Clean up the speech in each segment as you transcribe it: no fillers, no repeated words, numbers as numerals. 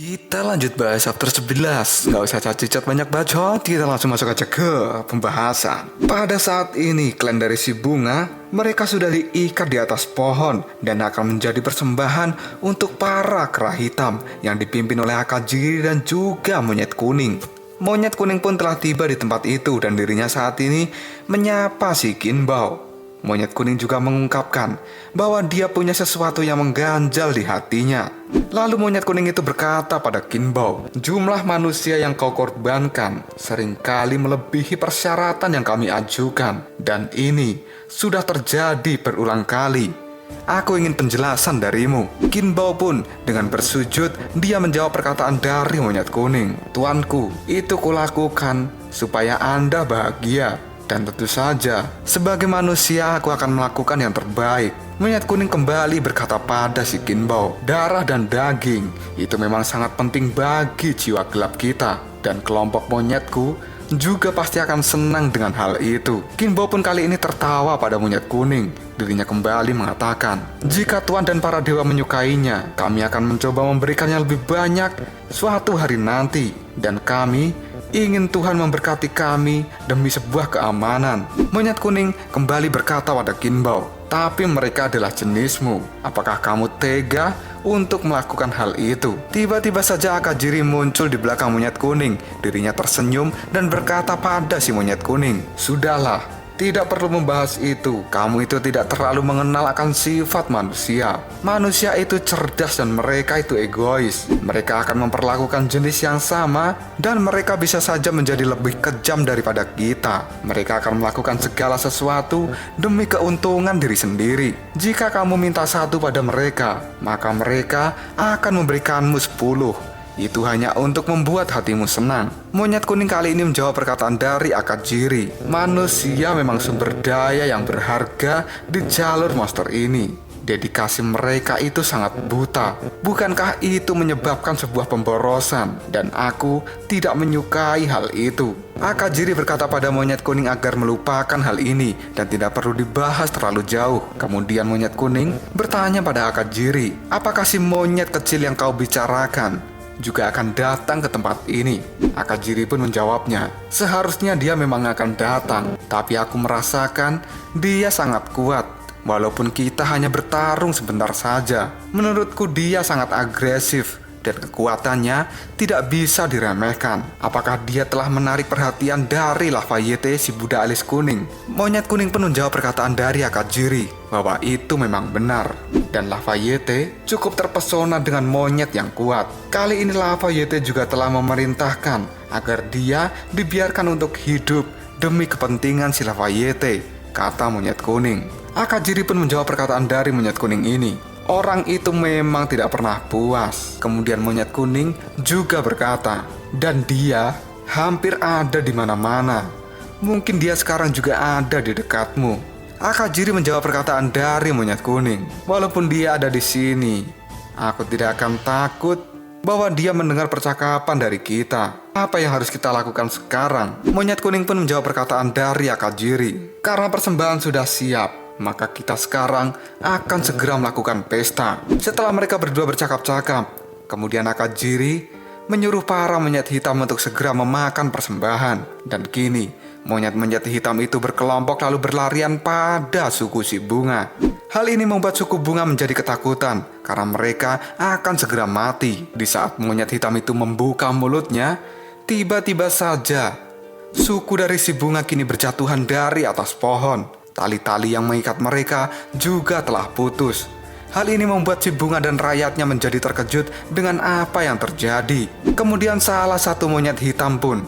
Kita lanjut bahas chapter 11. Nggak usah cacicat banyak bacot, kita langsung masuk aja ke pembahasan. Pada saat ini klan dari si bunga, mereka sudah diikat di atas pohon dan akan menjadi persembahan untuk para kera hitam yang dipimpin oleh Akajiri dan juga monyet kuning. Monyet kuning pun telah tiba di tempat itu dan dirinya saat ini menyapa si Kinbao. Monyet kuning juga mengungkapkan bahwa dia punya sesuatu yang mengganjal di hatinya. Lalu monyet kuning itu berkata pada Kinbao, jumlah manusia yang kau korbankan seringkali melebihi persyaratan yang kami ajukan. Dan ini sudah terjadi berulang kali. Aku ingin penjelasan darimu. Kinbao pun dengan bersujud, dia menjawab perkataan dari monyet kuning. Tuanku, itu kulakukan supaya Anda bahagia. Dan tentu saja, sebagai manusia aku akan melakukan yang terbaik. Monyet kuning kembali berkata pada si Kinbao, darah dan daging itu memang sangat penting bagi jiwa gelap kita. Dan kelompok monyetku juga pasti akan senang dengan hal itu. Kinbao pun kali ini tertawa pada monyet kuning. Dirinya kembali mengatakan, jika Tuan dan para dewa menyukainya, kami akan mencoba memberikannya lebih banyak suatu hari nanti. Dan kami ingin Tuhan memberkati kami demi sebuah keamanan. Monyet kuning kembali berkata pada Kinbao, tapi mereka adalah jenismu. Apakah kamu tega untuk melakukan hal itu? Tiba-tiba saja Akajiri muncul di belakang monyet kuning. Dirinya tersenyum dan berkata pada si monyet kuning, sudahlah. Tidak perlu membahas itu. Kamu itu tidak terlalu mengenal akan sifat manusia. Manusia itu cerdas dan mereka itu egois. Mereka akan memperlakukan jenis yang sama dan mereka bisa saja menjadi lebih kejam daripada kita. Mereka akan melakukan segala sesuatu demi keuntungan diri sendiri. Jika kamu minta satu pada mereka, maka mereka akan memberikanmu 10. Itu hanya untuk membuat hatimu senang. Monyet kuning kali ini menjawab perkataan dari Akajiri. Manusia memang sumber daya yang berharga di jalur monster ini. Dedikasi mereka itu sangat buta. Bukankah itu menyebabkan sebuah pemborosan? Dan aku tidak menyukai hal itu. Akajiri berkata pada monyet kuning agar melupakan hal ini dan tidak perlu dibahas terlalu jauh. Kemudian monyet kuning bertanya pada Akajiri, apakah si monyet kecil yang kau bicarakan juga akan datang ke tempat ini? Akajiri pun menjawabnya, seharusnya dia memang akan datang, tapi aku merasakan dia sangat kuat. Walaupun kita hanya bertarung sebentar saja, menurutku dia sangat agresif dan kekuatannya tidak bisa diremehkan. Apakah dia telah menarik perhatian dari Lafayette si Buddha alis kuning? Monyet kuning pun menjawab perkataan dari Akajiri bahwa itu memang benar. Dan Lafayette cukup terpesona dengan monyet yang kuat. Kali ini Lafayette juga telah memerintahkan agar dia dibiarkan untuk hidup demi kepentingan si Lafayette, kata monyet kuning. Akajiri pun menjawab perkataan dari monyet kuning ini. Orang itu memang tidak pernah puas. Kemudian monyet kuning juga berkata, dan dia hampir ada di mana-mana. Mungkin dia sekarang juga ada di dekatmu. Akajiri menjawab perkataan dari monyet kuning. Walaupun dia ada di sini, aku tidak akan takut bahwa dia mendengar percakapan dari kita. Apa yang harus kita lakukan sekarang? Monyet kuning pun menjawab perkataan dari Akajiri. Karena persembahan sudah siap, maka kita sekarang akan segera melakukan pesta. Setelah mereka berdua bercakap-cakap, kemudian Akajiri menyuruh para monyet hitam untuk segera memakan persembahan. Dan kini monyet-monyet hitam itu berkelompok lalu berlarian pada suku si bunga. Hal ini membuat suku bunga menjadi ketakutan karena mereka akan segera mati. Di saat monyet hitam itu membuka mulutnya, tiba-tiba saja suku dari si bunga kini berjatuhan dari atas pohon. Tali-tali yang mengikat mereka juga telah putus. Hal ini membuat si bunga dan rakyatnya menjadi terkejut dengan apa yang terjadi. Kemudian salah satu monyet hitam pun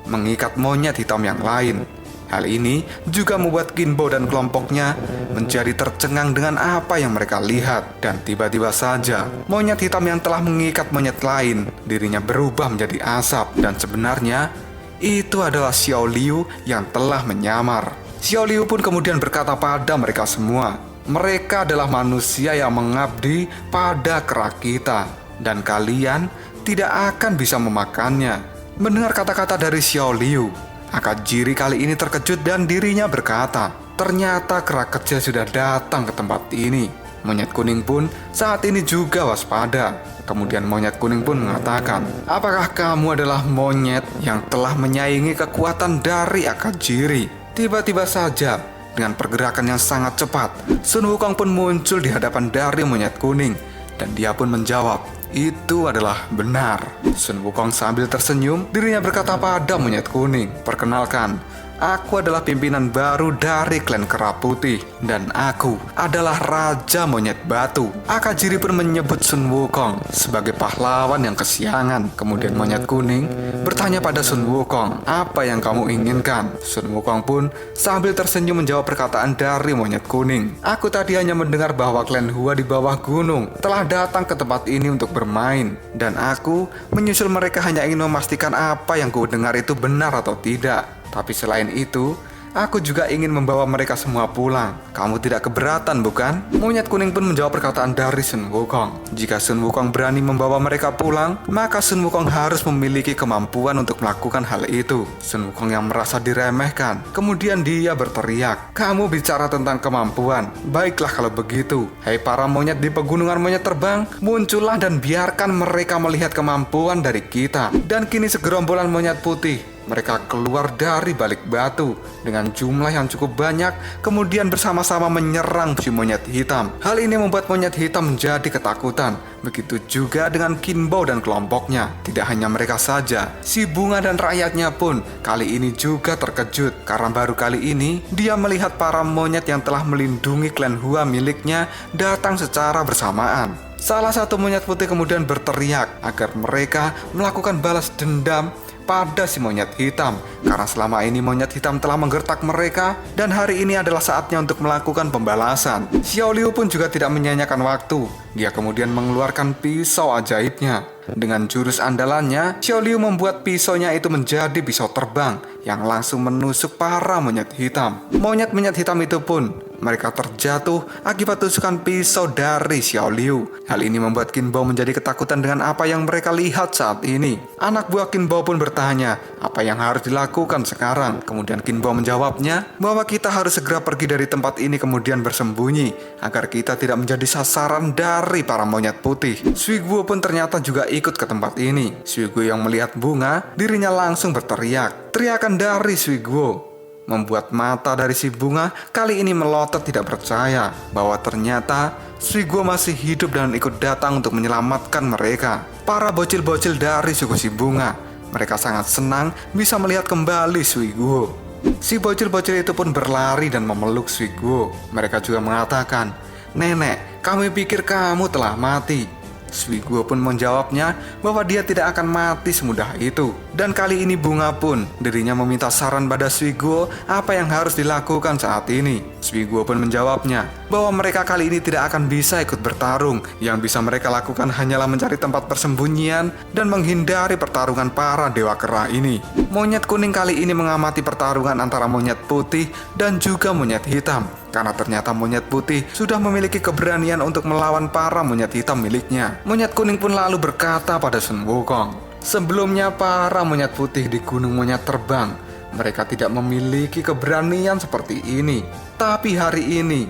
mengikat monyet hitam yang lain. Hal ini juga membuat Kinbao dan kelompoknya menjadi tercengang dengan apa yang mereka lihat. Dan tiba-tiba saja monyet hitam yang telah mengikat monyet lain, dirinya berubah menjadi asap. Dan sebenarnya itu adalah Xiao Liu yang telah menyamar. Xiao Liu pun kemudian berkata pada mereka semua, mereka adalah manusia yang mengabdi pada kera kita, dan kalian tidak akan bisa memakannya. Mendengar kata-kata dari Xiao Liu, Akajiri kali ini terkejut dan dirinya berkata, ternyata kera kecil sudah datang ke tempat ini. Monyet kuning pun saat ini juga waspada. Kemudian monyet kuning pun mengatakan, apakah kamu adalah monyet yang telah menyaingi kekuatan dari Akajiri? Tiba-tiba saja, dengan pergerakan yang sangat cepat, Sun Wukong pun muncul di hadapan dari monyet kuning. Dan dia pun menjawab, itu adalah benar. Sun Wukong sambil tersenyum, dirinya berkata pada monyet kuning, perkenalkan, aku adalah pimpinan baru dari klan Kera Putih, dan aku adalah Raja Monyet Batu. Akajiri pun menyebut Sun Wukong sebagai pahlawan yang kesiangan. Kemudian monyet kuning bertanya pada Sun Wukong, apa yang kamu inginkan? Sun Wukong pun sambil tersenyum menjawab perkataan dari monyet kuning. Aku tadi hanya mendengar bahwa klan Hua di bawah gunung telah datang ke tempat ini untuk bermain, dan aku menyusul mereka hanya ingin memastikan apa yang ku dengar itu benar atau tidak. Tapi selain itu, aku juga ingin membawa mereka semua pulang. Kamu tidak keberatan, bukan? Monyet kuning pun menjawab perkataan dari Sun Wukong. Jika Sun Wukong berani membawa mereka pulang, maka Sun Wukong harus memiliki kemampuan untuk melakukan hal itu. Sun Wukong yang merasa diremehkan. Kemudian dia berteriak, kamu bicara tentang kemampuan. Baiklah kalau begitu. Hai para monyet di pegunungan monyet terbang, muncullah dan biarkan mereka melihat kemampuan dari kita. Dan kini segerombolan monyet putih, mereka keluar dari balik batu dengan jumlah yang cukup banyak, kemudian bersama-sama menyerang si monyet hitam. Hal ini membuat monyet hitam menjadi ketakutan. Begitu juga dengan Qin Bao dan kelompoknya. Tidak hanya mereka saja, si bunga dan rakyatnya pun kali ini juga terkejut, karena baru kali ini dia melihat para monyet yang telah melindungi klan Hua miliknya datang secara bersamaan. Salah satu monyet putih kemudian berteriak agar mereka melakukan balas dendam pada si monyet hitam, karena selama ini monyet hitam telah menggertak mereka, dan hari ini adalah saatnya untuk melakukan pembalasan. Xiao Liu pun juga tidak menyanyiakan waktu. Dia kemudian mengeluarkan pisau ajaibnya. Dengan jurus andalannya, Xiao Liu membuat pisaunya itu menjadi pisau terbang yang langsung menusuk para monyet hitam. Monyet-monyet hitam itu pun mereka terjatuh akibat tusukan pisau dari Xiao Liu. Hal ini membuat Qin Bao menjadi ketakutan dengan apa yang mereka lihat saat ini. Anak buah Qin Bao pun bertanya, apa yang harus dilakukan sekarang? Kemudian Qin Bao menjawabnya bahwa kita harus segera pergi dari tempat ini kemudian bersembunyi agar kita tidak menjadi sasaran dari para monyet putih. Sui Guo pun ternyata juga ikut ke tempat ini. Sui Guo yang melihat bunga, dirinya langsung berteriak. Teriakan dari Sui Guo membuat mata dari si bunga kali ini melotot tidak percaya bahwa ternyata Sui Guo masih hidup dan ikut datang untuk menyelamatkan mereka. Para bocil-bocil dari suku si bunga, mereka sangat senang bisa melihat kembali Sui Guo. Si bocil-bocil itu pun berlari dan memeluk Sui Guo. Mereka juga mengatakan, nenek, kami pikir kamu telah mati. Sui Guo pun menjawabnya bahwa dia tidak akan mati semudah itu. Dan kali ini bunga pun dirinya meminta saran pada Sui Guo apa yang harus dilakukan saat ini. Sui Guo pun menjawabnya bahwa mereka kali ini tidak akan bisa ikut bertarung. Yang bisa mereka lakukan hanyalah mencari tempat persembunyian dan menghindari pertarungan para dewa kera ini. Monyet kuning kali ini mengamati pertarungan antara monyet putih dan juga monyet hitam, karena ternyata monyet putih sudah memiliki keberanian untuk melawan para monyet hitam miliknya. Monyet kuning pun lalu berkata pada Sun Wukong, sebelumnya para monyet putih di gunung monyet terbang, mereka tidak memiliki keberanian seperti ini. Tapi hari ini,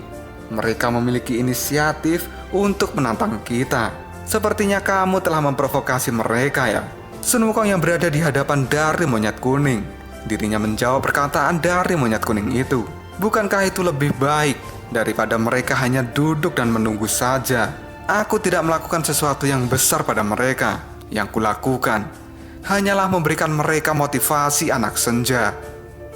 mereka memiliki inisiatif untuk menantang kita. Sepertinya kamu telah memprovokasi mereka ya. Sun Wukong yang berada di hadapan dari monyet kuning, dirinya menjawab perkataan dari monyet kuning itu. Bukankah itu lebih baik daripada mereka hanya duduk dan menunggu saja? Aku tidak melakukan sesuatu yang besar pada mereka. Yang kulakukan hanyalah memberikan mereka motivasi anak senja.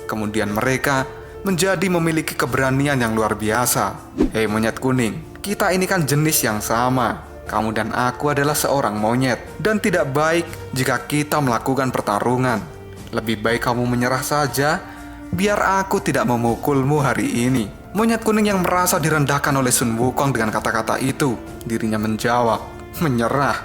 Kemudian mereka menjadi memiliki keberanian yang luar biasa. Hei monyet kuning, kita ini kan jenis yang sama. Kamu dan aku adalah seorang monyet, dan tidak baik jika kita melakukan pertarungan. Lebih baik kamu menyerah saja, biar aku tidak memukulmu hari ini. Monyet kuning yang merasa direndahkan oleh Sun Wukong dengan kata-kata itu, dirinya menjawab, menyerah.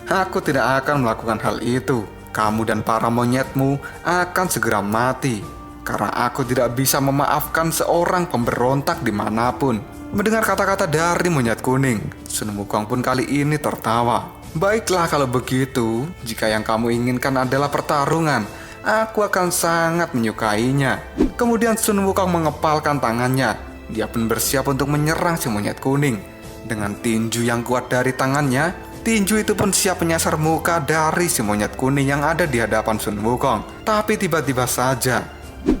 Aku tidak akan melakukan hal itu. Kamu dan para monyetmu akan segera mati, karena aku tidak bisa memaafkan seorang pemberontak dimanapun. Mendengar kata-kata dari monyet kuning, Sun Wukong pun kali ini tertawa. Baiklah kalau begitu, jika yang kamu inginkan adalah pertarungan, aku akan sangat menyukainya. Kemudian Sun Wukong mengepalkan tangannya. Dia pun bersiap untuk menyerang si monyet kuning. Dengan tinju yang kuat dari tangannya, tinju itu pun siap menyasar muka dari si monyet kuning yang ada di hadapan Sun Wukong. Tapi tiba-tiba saja,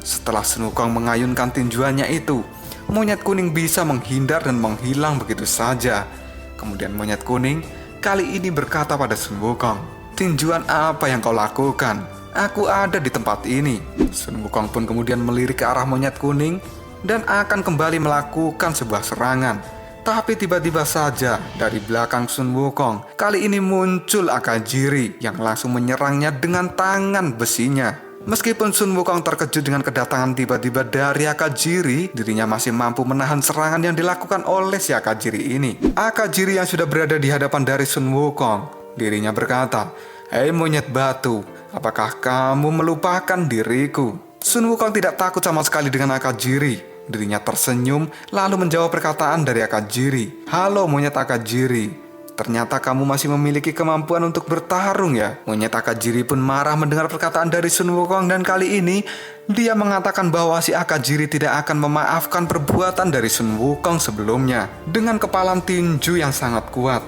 setelah Sun Wukong mengayunkan tinjuannya itu, monyet kuning bisa menghindar dan menghilang begitu saja. Kemudian monyet kuning kali ini berkata pada Sun Wukong, "Tinjuan apa yang kau lakukan? Aku ada di tempat ini." Sun Wukong pun kemudian melirik ke arah monyet kuning dan akan kembali melakukan sebuah serangan. Tapi tiba-tiba saja dari belakang Sun Wukong kali ini muncul Akajiri yang langsung menyerangnya dengan tangan besinya. Meskipun Sun Wukong terkejut dengan kedatangan tiba-tiba dari Akajiri, dirinya masih mampu menahan serangan yang dilakukan oleh si Akajiri ini. Akajiri yang sudah berada di hadapan dari Sun Wukong, dirinya berkata, "Hei monyet batu, apakah kamu melupakan diriku?" Sun Wukong tidak takut sama sekali dengan Akajiri. Dirinya tersenyum lalu menjawab perkataan dari Akajiri. "Halo monyet Akajiri, ternyata kamu masih memiliki kemampuan untuk bertarung ya?" Monyet Akajiri pun marah mendengar perkataan dari Sun Wukong dan kali ini dia mengatakan bahwa si Akajiri tidak akan memaafkan perbuatan dari Sun Wukong sebelumnya. Dengan kepalan tinju yang sangat kuat,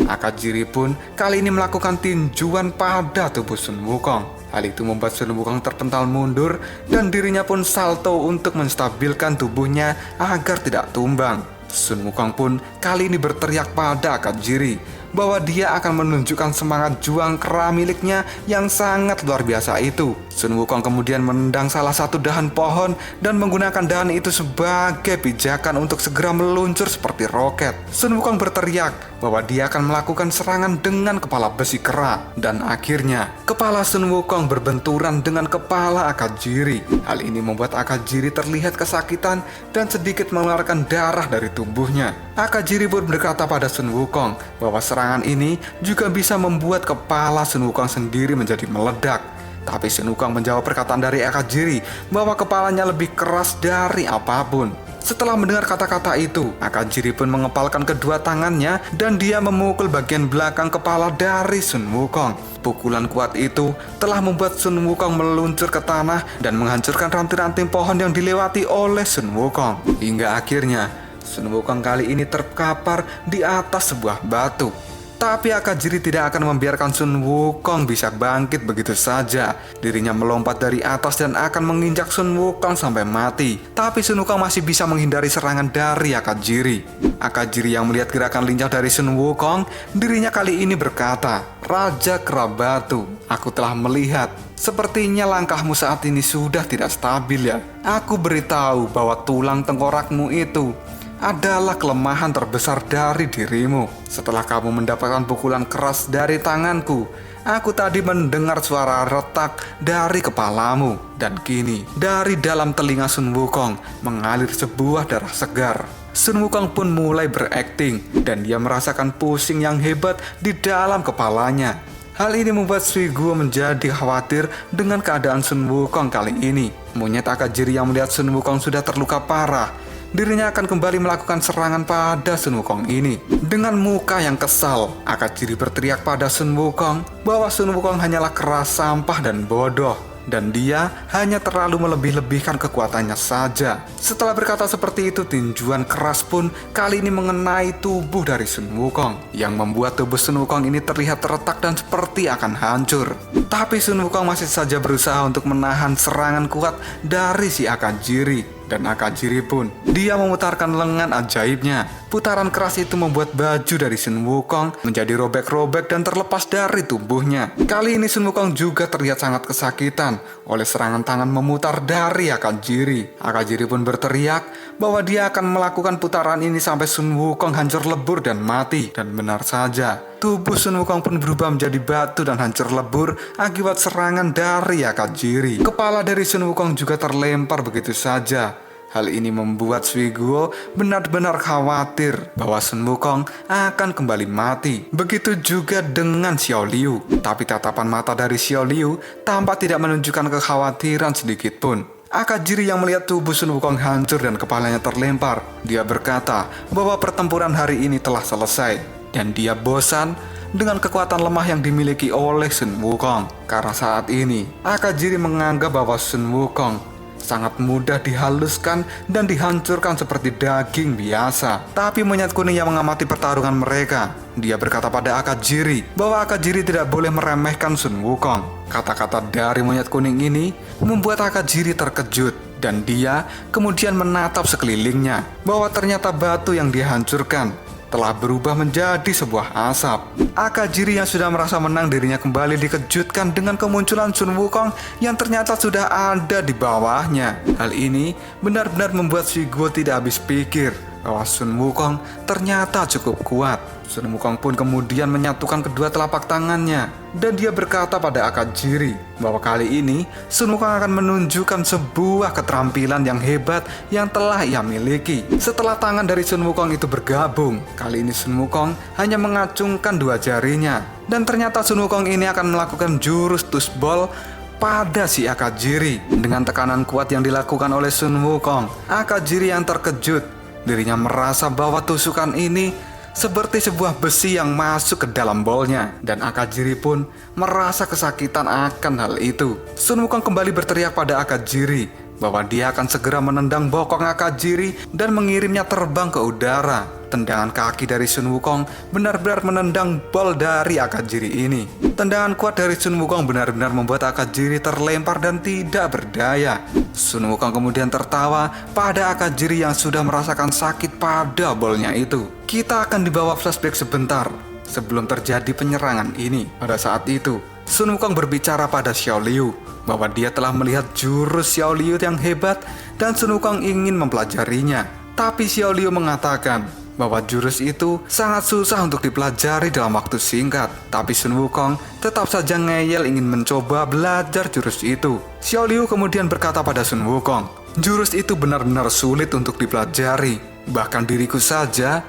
Akajiri pun kali ini melakukan tinjuan pada tubuh Sun Wukong. Hal itu membuat Sun Wukong terpental mundur dan dirinya pun salto untuk menstabilkan tubuhnya agar tidak tumbang. Sun Wukong pun kali ini berteriak pada Akajiri bahwa dia akan menunjukkan semangat juang kera miliknya yang sangat luar biasa itu. Sun Wukong kemudian menendang salah satu dahan pohon dan menggunakan dahan itu sebagai pijakan untuk segera meluncur seperti roket. Sun Wukong berteriak bahwa dia akan melakukan serangan dengan kepala besi kera, dan akhirnya kepala Sun Wukong berbenturan dengan kepala Akajiri. Hal ini membuat Akajiri terlihat kesakitan dan sedikit mengeluarkan darah dari tubuhnya. Akajiri pun berkata pada Sun Wukong bahwa serangan ini juga bisa membuat kepala Sun Wukong sendiri menjadi meledak. Tapi Sun Wukong menjawab perkataan dari Akajiri bahwa kepalanya lebih keras dari apapun. Setelah mendengar kata-kata itu, Akajiri pun mengepalkan kedua tangannya dan dia memukul bagian belakang kepala dari Sun Wukong. Pukulan kuat itu telah membuat Sun Wukong meluncur ke tanah dan menghancurkan ranting-ranting pohon yang dilewati oleh Sun Wukong. Hingga akhirnya Sun Wukong kali ini terkapar di atas sebuah batu. Tapi Akajiri tidak akan membiarkan Sun Wukong bisa bangkit begitu saja. Dirinya melompat dari atas dan akan menginjak Sun Wukong sampai mati. Tapi Sun Wukong masih bisa menghindari serangan dari Akajiri. Akajiri yang melihat gerakan lincah dari Sun Wukong, dirinya kali ini berkata, "Raja Kera Batu, aku telah melihat. Sepertinya langkahmu saat ini sudah tidak stabil ya. Aku beritahu bahwa tulang tengkorakmu itu adalah kelemahan terbesar dari dirimu. Setelah kamu mendapatkan pukulan keras dari tanganku, aku tadi mendengar suara retak dari kepalamu. Dan kini, dari dalam telinga Sun Wukong mengalir sebuah darah segar." Sun Wukong pun mulai berakting dan dia merasakan pusing yang hebat di dalam kepalanya. Hal ini membuat Sui Guo menjadi khawatir dengan keadaan Sun Wukong kali ini. Monyet Akajiri yang melihat Sun Wukong sudah terluka parah, dirinya akan kembali melakukan serangan pada Sun Wukong ini. Dengan muka yang kesal, Akajiri berteriak pada Sun Wukong bahwa Sun Wukong hanyalah keras sampah dan bodoh, dan dia hanya terlalu melebih-lebihkan kekuatannya saja. Setelah berkata seperti itu, tinjuan keras pun kali ini mengenai tubuh dari Sun Wukong, yang membuat tubuh Sun Wukong ini terlihat retak dan seperti akan hancur. Tapi Sun Wukong masih saja berusaha untuk menahan serangan kuat dari si Akajiri. Dan Akajiri pun, dia memutarkan lengan ajaibnya. Putaran keras itu membuat baju dari Sun Wukong menjadi robek-robek dan terlepas dari tubuhnya. Kali ini Sun Wukong juga terlihat sangat kesakitan oleh serangan tangan memutar dari Akajiri. Akajiri pun berteriak bahwa dia akan melakukan putaran ini sampai Sun Wukong hancur lebur dan mati. Dan benar saja, tubuh Sun Wukong pun berubah menjadi batu dan hancur lebur akibat serangan dari Akajiri. Kepala dari Sun Wukong juga terlempar begitu saja. Hal ini membuat Sui Guo benar-benar khawatir bahwa Sun Wukong akan kembali mati. Begitu juga dengan Xiao Liu. Tapi tatapan mata dari Xiao Liu tampak tidak menunjukkan kekhawatiran sedikit pun. Akajiri yang melihat tubuh Sun Wukong hancur dan kepalanya terlempar, dia berkata bahwa pertempuran hari ini telah selesai. Dan dia bosan dengan kekuatan lemah yang dimiliki oleh Sun Wukong. Karena saat ini Akajiri menganggap bahwa Sun Wukong sangat mudah dihaluskan dan dihancurkan seperti daging biasa. Tapi monyet kuning yang mengamati pertarungan mereka, dia berkata pada Akajiri bahwa Akajiri tidak boleh meremehkan Sun Wukong. Kata-kata dari monyet kuning ini membuat Akajiri terkejut, dan dia kemudian menatap sekelilingnya bahwa ternyata batu yang dihancurkan telah berubah menjadi sebuah asap. Akajiri yang sudah merasa menang dirinya kembali dikejutkan dengan kemunculan Sun Wukong yang ternyata sudah ada di bawahnya. Hal ini benar-benar membuat Shiguo tidak habis pikir bahwa Sun Wukong ternyata cukup kuat. Sun Wukong pun kemudian menyatukan kedua telapak tangannya dan dia berkata pada Akajiri bahwa kali ini Sun Wukong akan menunjukkan sebuah keterampilan yang hebat yang telah ia miliki. Setelah tangan dari Sun Wukong itu bergabung, kali ini Sun Wukong hanya mengacungkan dua jarinya dan ternyata Sun Wukong ini akan melakukan jurus Tusbol pada si Akajiri. Dengan tekanan kuat yang dilakukan oleh Sun Wukong, Akajiri yang terkejut. Dirinya merasa bahwa tusukan ini seperti sebuah besi yang masuk ke dalam bolnya, dan Akajiri pun merasa kesakitan akan hal itu. Sun Wukong kembali berteriak pada Akajiri bahwa dia akan segera menendang bokong Akajiri dan mengirimnya terbang ke udara. Tendangan kaki dari Sun Wukong benar-benar menendang bol dari Akajiri ini. Tendangan kuat dari Sun Wukong benar-benar membuat Akajiri terlempar dan tidak berdaya. Sun Wukong kemudian tertawa pada Akajiri yang sudah merasakan sakit pada bolnya itu. Kita akan dibawa flashback sebentar sebelum terjadi penyerangan ini. Pada saat itu, Sun Wukong berbicara pada Xiao Liu bahwa dia telah melihat jurus Xiao Liu yang hebat dan Sun Wukong ingin mempelajarinya. Tapi Xiao Liu mengatakan bahwa jurus itu sangat susah untuk dipelajari dalam waktu singkat. Tapi Sun Wukong tetap saja ngeyel ingin mencoba belajar jurus itu. Xiao Liu kemudian berkata pada Sun Wukong, jurus itu benar-benar sulit untuk dipelajari. Bahkan diriku saja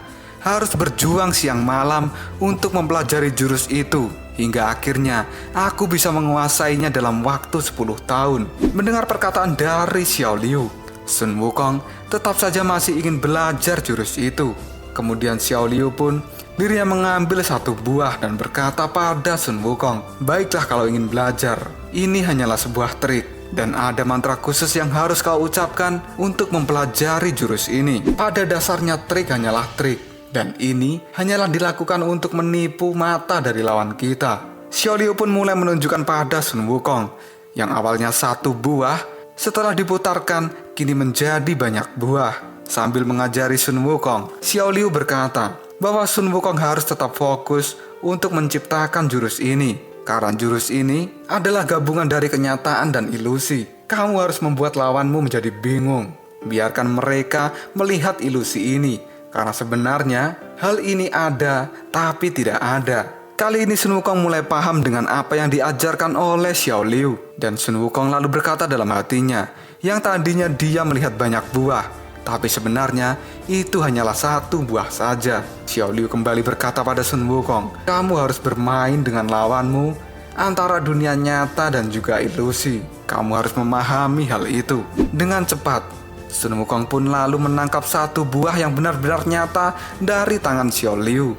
harus berjuang siang malam untuk mempelajari jurus itu. Hingga akhirnya aku bisa menguasainya dalam waktu 10 tahun. Mendengar perkataan dari Xiao Liu, Sun Wukong tetap saja masih ingin belajar jurus itu. Kemudian Xiao Liu pun dirinya mengambil satu buah dan berkata pada Sun Wukong, baiklah kalau ingin belajar, ini hanyalah sebuah trik dan ada mantra khusus yang harus kau ucapkan untuk mempelajari jurus ini. Pada dasarnya trik hanyalah trik, dan ini hanyalah dilakukan untuk menipu mata dari lawan kita. Xiao Liu pun mulai menunjukkan pada Sun Wukong yang awalnya satu buah, setelah diputarkan kini menjadi banyak buah. Sambil mengajari Sun Wukong, Xiao Liu berkata bahwa Sun Wukong harus tetap fokus untuk menciptakan jurus ini, karena jurus ini adalah gabungan dari kenyataan dan ilusi. Kamu harus membuat lawanmu menjadi bingung. Biarkan mereka melihat ilusi ini, karena sebenarnya hal ini ada tapi tidak ada. Kali ini Sun Wukong mulai paham dengan apa yang diajarkan oleh Xiao Liu, dan Sun Wukong lalu berkata dalam hatinya, yang tadinya dia melihat banyak buah, tapi sebenarnya itu hanyalah satu buah saja. Xiao Liu kembali berkata pada Sun Wukong, kamu harus bermain dengan lawanmu antara dunia nyata dan juga ilusi. Kamu harus memahami hal itu. Dengan cepat, Sun Wukong pun lalu menangkap satu buah yang benar-benar nyata dari tangan Xiao Liu.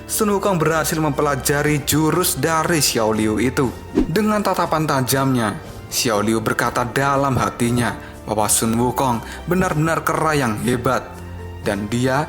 Sun Wukong berhasil mempelajari jurus dari Xiao Liu itu. Dengan tatapan tajamnya, Xiao Liu berkata dalam hatinya bahwa Sun Wukong benar-benar kera yang hebat, dan dia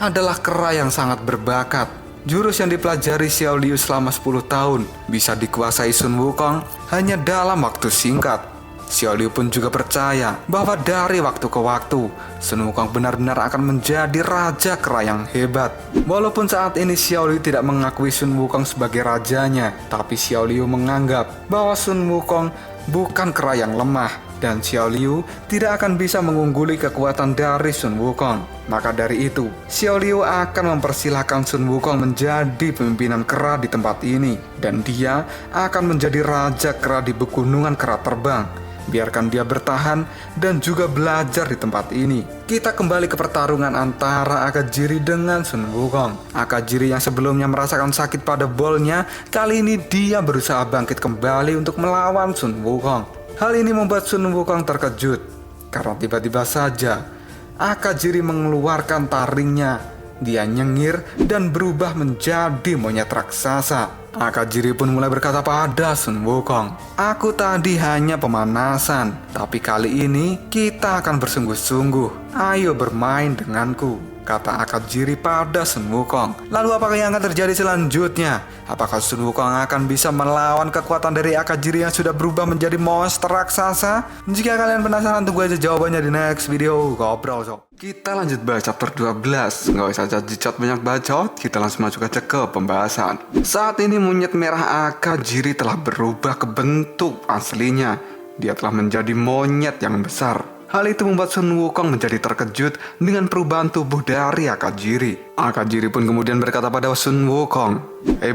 adalah kera yang sangat berbakat. Jurus yang dipelajari Xiao Liu selama 10 tahun bisa dikuasai Sun Wukong hanya dalam waktu singkat. Xiao Liu pun juga percaya bahwa dari waktu ke waktu Sun Wukong benar-benar akan menjadi raja kera yang hebat. Walaupun saat ini Xiao Liu tidak mengakui Sun Wukong sebagai rajanya, tapi Xiao Liu menganggap bahwa Sun Wukong bukan kera yang lemah, dan Xiao Liu tidak akan bisa mengungguli kekuatan dari Sun Wukong. Maka dari itu, Xiao Liu akan mempersilahkan Sun Wukong menjadi pimpinan kera di tempat ini, dan dia akan menjadi raja kera di pegunungan kera terbang. Biarkan dia bertahan dan juga belajar di tempat ini. Kita kembali ke pertarungan antara Akajiri dengan Sun Wukong. Akajiri yang sebelumnya merasakan sakit pada bolnya, kali ini dia berusaha bangkit kembali untuk melawan Sun Wukong. Hal ini membuat Sun Wukong terkejut, karena tiba-tiba saja Akajiri mengeluarkan taringnya. Dia nyengir dan berubah menjadi monyet raksasa. Akajiri pun mulai berkata pada Sun Wukong, "Aku tadi hanya pemanasan, tapi kali ini kita akan bersungguh-sungguh. Ayo bermain denganku," kata Akajiri pada Sun Wukong. Lalu apakah yang akan terjadi selanjutnya? Apakah Sun Wukong akan bisa melawan kekuatan dari Akajiri yang sudah berubah menjadi monster raksasa? Jika kalian penasaran, tunggu aja jawabannya di next video. Ngobrol sok. Kita lanjut bahas chapter 12. Nggak usah cacot banyak bacot, kita langsung masuk aja ke pembahasan. Saat ini monyet merah Akajiri telah berubah ke bentuk aslinya. Dia telah menjadi monyet yang besar. Hal itu membuat Sun Wukong menjadi terkejut dengan perubahan tubuh dari Akajiri. Akajiri pun kemudian berkata pada Sun Wukong,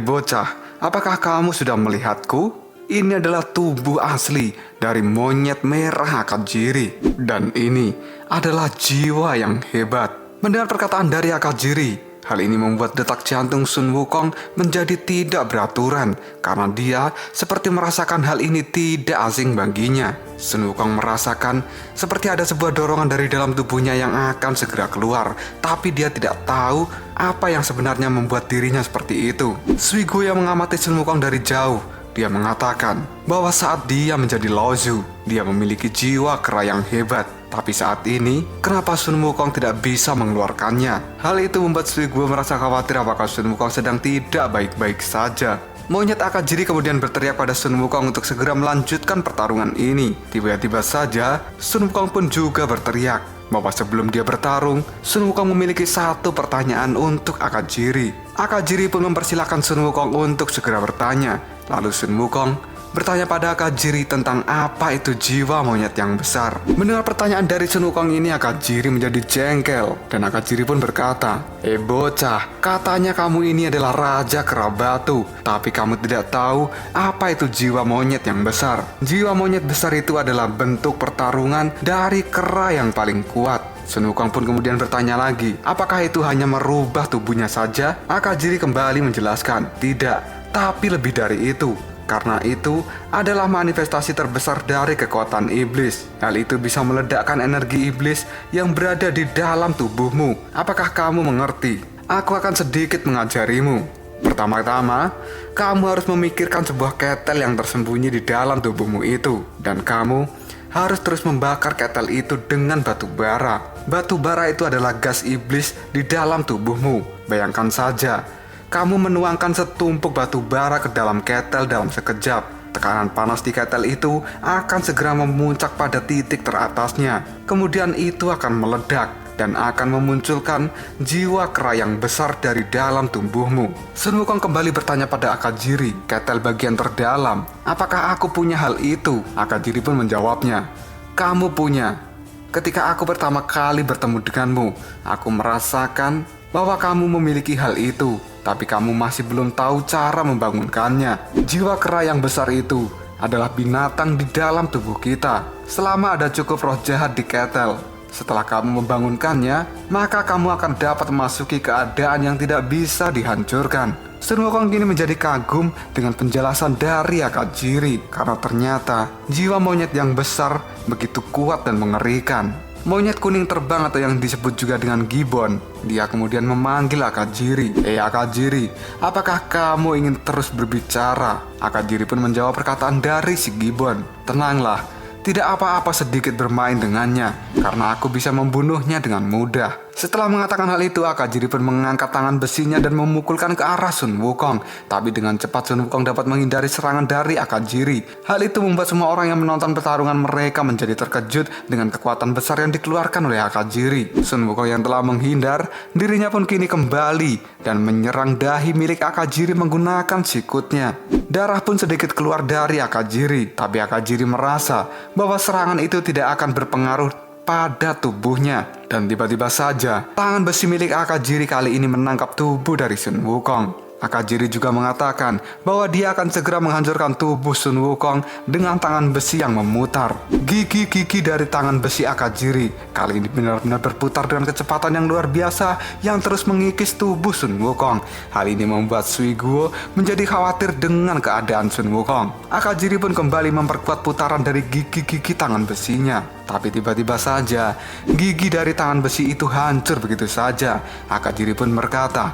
bocah, apakah kamu sudah melihatku? Ini adalah tubuh asli dari monyet merah Akajiri. Dan ini adalah jiwa yang hebat." Mendengar perkataan dari Akajiri, hal ini membuat detak jantung Sun Wukong menjadi tidak beraturan karena dia seperti merasakan hal ini tidak asing baginya. Sun Wukong merasakan seperti ada sebuah dorongan dari dalam tubuhnya yang akan segera keluar, tapi dia tidak tahu apa yang sebenarnya membuat dirinya seperti itu. Suiguo yang mengamati Sun Wukong dari jauh, dia mengatakan bahwa saat dia menjadi Laozu, dia memiliki jiwa kera yang hebat. Tapi saat ini, kenapa Sun Wukong tidak bisa mengeluarkannya? Hal itu membuat Suiguo merasa khawatir apakah Sun Wukong sedang tidak baik-baik saja. Monyet Akajiri kemudian berteriak pada Sun Wukong untuk segera melanjutkan pertarungan ini. Tiba-tiba saja, Sun Wukong pun juga berteriak bahwa sebelum dia bertarung, Sun Wukong memiliki satu pertanyaan untuk Akajiri. Akajiri pun mempersilahkan Sun Wukong untuk segera bertanya. Lalu Sun Wukong bertanya pada Akajiri tentang apa itu jiwa monyet yang besar. Mendengar pertanyaan dari Sun Wukong ini, Akajiri menjadi jengkel. Dan Akajiri pun berkata, bocah, katanya kamu ini adalah raja kera batu, tapi kamu tidak tahu apa itu jiwa monyet yang besar. Jiwa monyet besar itu adalah bentuk pertarungan dari kera yang paling kuat. Sun Wukong pun kemudian bertanya lagi, apakah itu hanya merubah tubuhnya saja? Akajiri kembali menjelaskan, tidak, tapi lebih dari itu. Karena itu adalah manifestasi terbesar dari kekuatan iblis. Hal itu bisa meledakkan energi iblis yang berada di dalam tubuhmu. Apakah kamu mengerti? Aku akan sedikit mengajarimu. Pertama-tama, kamu harus memikirkan sebuah ketel yang tersembunyi di dalam tubuhmu itu. Dan kamu harus terus membakar ketel itu dengan batu bara. Batu bara itu adalah gas iblis di dalam tubuhmu. Bayangkan saja, kamu menuangkan setumpuk batu bara ke dalam ketel dalam sekejap. Tekanan panas di ketel itu akan segera memuncak pada titik teratasnya. Kemudian itu akan meledak dan akan memunculkan jiwa kera yang besar dari dalam tubuhmu. Sun Wukong kembali bertanya pada Akajiri, ketel bagian terdalam, apakah aku punya hal itu? Akajiri pun menjawabnya, kamu punya. Ketika aku pertama kali bertemu denganmu, aku merasakan bahwa kamu memiliki hal itu, tapi kamu masih belum tahu cara membangunkannya. Jiwa kera yang besar itu adalah binatang di dalam tubuh kita. Selama ada cukup roh jahat di ketel, setelah kamu membangunkannya, maka kamu akan dapat memasuki keadaan yang tidak bisa dihancurkan. Sun Wukong kini menjadi kagum dengan penjelasan dari Akajiri, karena ternyata jiwa monyet yang besar begitu kuat dan mengerikan. Monyet kuning terbang atau yang disebut juga dengan gibbon. Dia kemudian memanggil Akajiri. Akajiri, apakah kamu ingin terus berbicara? Akajiri pun menjawab perkataan dari si gibbon. Tenanglah, tidak apa-apa sedikit bermain dengannya, karena aku bisa membunuhnya dengan mudah. Setelah mengatakan hal itu, Akajiri pun mengangkat tangan besinya dan memukulkan ke arah Sun Wukong. Tapi dengan cepat Sun Wukong dapat menghindari serangan dari Akajiri. Hal itu membuat semua orang yang menonton pertarungan mereka menjadi terkejut dengan kekuatan besar yang dikeluarkan oleh Akajiri. Sun Wukong yang telah menghindar, dirinya pun kini kembali dan menyerang dahi milik Akajiri menggunakan sikutnya. Darah pun sedikit keluar dari Akajiri, tapi Akajiri merasa bahwa serangan itu tidak akan berpengaruh pada tubuhnya. Dan tiba-tiba saja, tangan besi milik Akajiri kali ini menangkap tubuh dari Sun Wukong. Akajiri juga mengatakan bahwa dia akan segera menghancurkan tubuh Sun Wukong dengan tangan besi yang memutar. Gigi-gigi dari tangan besi Akajiri kali ini benar-benar berputar dengan kecepatan yang luar biasa yang terus mengikis tubuh Sun Wukong. Hal ini membuat Suiguo menjadi khawatir dengan keadaan Sun Wukong. Akajiri pun kembali memperkuat putaran dari gigi-gigi tangan besinya. Tapi tiba-tiba saja, gigi dari tangan besi itu hancur begitu saja. Akajiri pun berkata,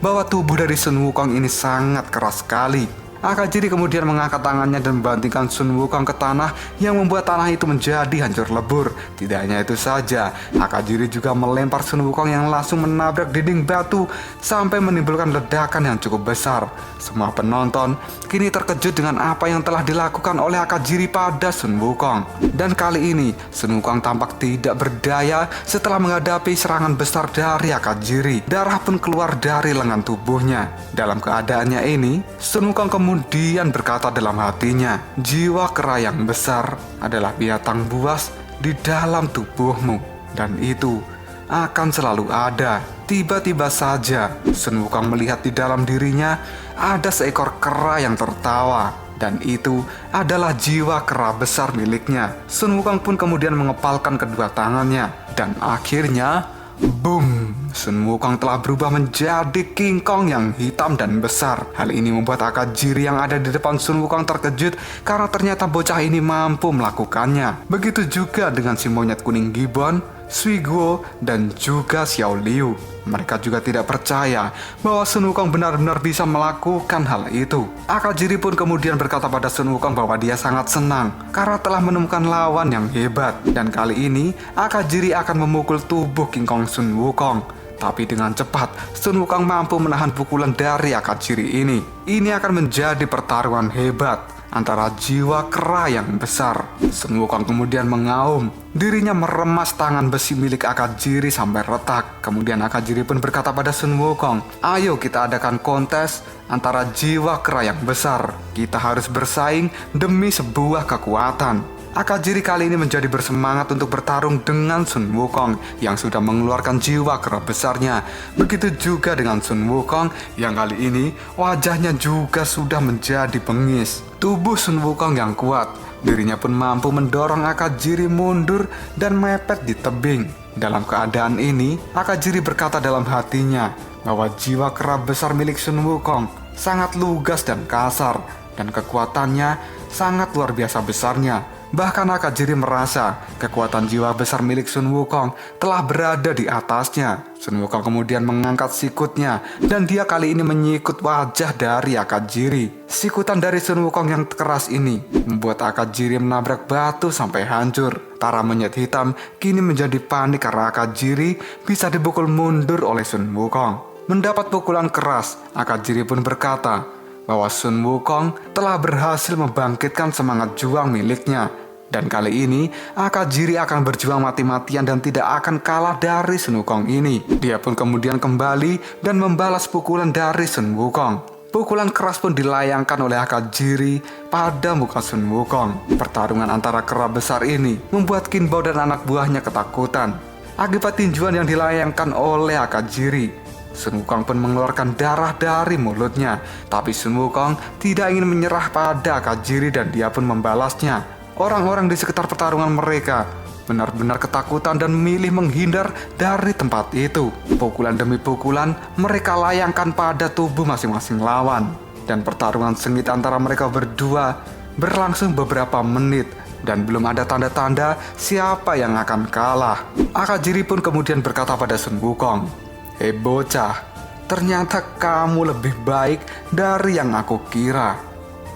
bahwa tubuh dari Sun Wukong ini sangat keras sekali. Akajiri kemudian mengangkat tangannya dan membantingkan Sun Wukong ke tanah yang membuat tanah itu menjadi hancur lebur. Tidak hanya itu saja, Akajiri juga melempar Sun Wukong yang langsung menabrak dinding batu sampai menimbulkan ledakan yang cukup besar. Semua penonton kini terkejut dengan apa yang telah dilakukan oleh Akajiri pada Sun Wukong. Dan kali ini Sun Wukong tampak tidak berdaya setelah menghadapi serangan besar dari Akajiri. Darah pun keluar dari lengan tubuhnya. Dalam keadaannya ini, Sun Wukong kemudian berkata dalam hatinya, jiwa kera yang besar adalah binatang buas di dalam tubuhmu, dan itu akan selalu ada. Tiba-tiba saja Sun Wukong melihat di dalam dirinya ada seekor kera yang tertawa, dan itu adalah jiwa kera besar miliknya. Sun Wukong pun kemudian mengepalkan kedua tangannya, dan akhirnya boom! Sun Wukong telah berubah menjadi King Kong yang hitam dan besar. Hal ini membuat Akajiri yang ada di depan Sun Wukong terkejut karena ternyata bocah ini mampu melakukannya. Begitu juga dengan si monyet kuning Gibbon, Suiguo, dan juga Xiao Liu. Mereka juga tidak percaya bahwa Sun Wukong benar-benar bisa melakukan hal itu. Akajiri pun kemudian berkata pada Sun Wukong bahwa dia sangat senang karena telah menemukan lawan yang hebat. Dan kali ini Akajiri akan memukul tubuh King Kong Sun Wukong. Tapi dengan cepat, Sun Wukong mampu menahan pukulan dari Akajiri ini. Ini akan menjadi pertarungan hebat antara jiwa kera yang besar. Sun Wukong kemudian mengaum. Dirinya meremas tangan besi milik Akajiri sampai retak. Kemudian Akajiri pun berkata pada Sun Wukong, ayo kita adakan kontes antara jiwa kera yang besar. Kita harus bersaing demi sebuah kekuatan. Akajiri kali ini menjadi bersemangat untuk bertarung dengan Sun Wukong yang sudah mengeluarkan jiwa kera besarnya. Begitu juga dengan Sun Wukong yang kali ini wajahnya juga sudah menjadi bengis. Tubuh Sun Wukong yang kuat, dirinya pun mampu mendorong Akajiri mundur dan mepet di tebing. Dalam keadaan ini, Akajiri berkata dalam hatinya bahwa jiwa kera besar milik Sun Wukong sangat lugas dan kasar, dan kekuatannya sangat luar biasa besarnya. Bahkan Akajiri merasa kekuatan jiwa besar milik Sun Wukong telah berada di atasnya. Sun Wukong kemudian mengangkat sikutnya dan dia kali ini menyikut wajah dari Akajiri. Sikutan dari Sun Wukong yang keras ini membuat Akajiri menabrak batu sampai hancur. Para monyet hitam kini menjadi panik karena Akajiri bisa dipukul mundur oleh Sun Wukong. Mendapat pukulan keras, Akajiri pun berkata bahwa Sun Wukong telah berhasil membangkitkan semangat juang miliknya. Dan kali ini Akajiri akan berjuang mati-matian dan tidak akan kalah dari Sun Wukong ini. Dia pun kemudian kembali dan membalas pukulan dari Sun Wukong. Pukulan keras pun dilayangkan oleh Akajiri pada muka Sun Wukong. Pertarungan antara kera besar ini membuat Qin Bao dan anak buahnya ketakutan akibat tinjuan yang dilayangkan oleh Akajiri. Sun Wukong pun mengeluarkan darah dari mulutnya. Tapi Sun Wukong tidak ingin menyerah pada Akajiri dan dia pun membalasnya. Orang-orang di sekitar pertarungan mereka benar-benar ketakutan dan memilih menghindar dari tempat itu. Pukulan demi pukulan mereka layangkan pada tubuh masing-masing lawan. Dan pertarungan sengit antara mereka berdua berlangsung beberapa menit. Dan belum ada tanda-tanda siapa yang akan kalah. Akajiri pun kemudian berkata pada Sun Wukong, hei bocah, ternyata kamu lebih baik dari yang aku kira.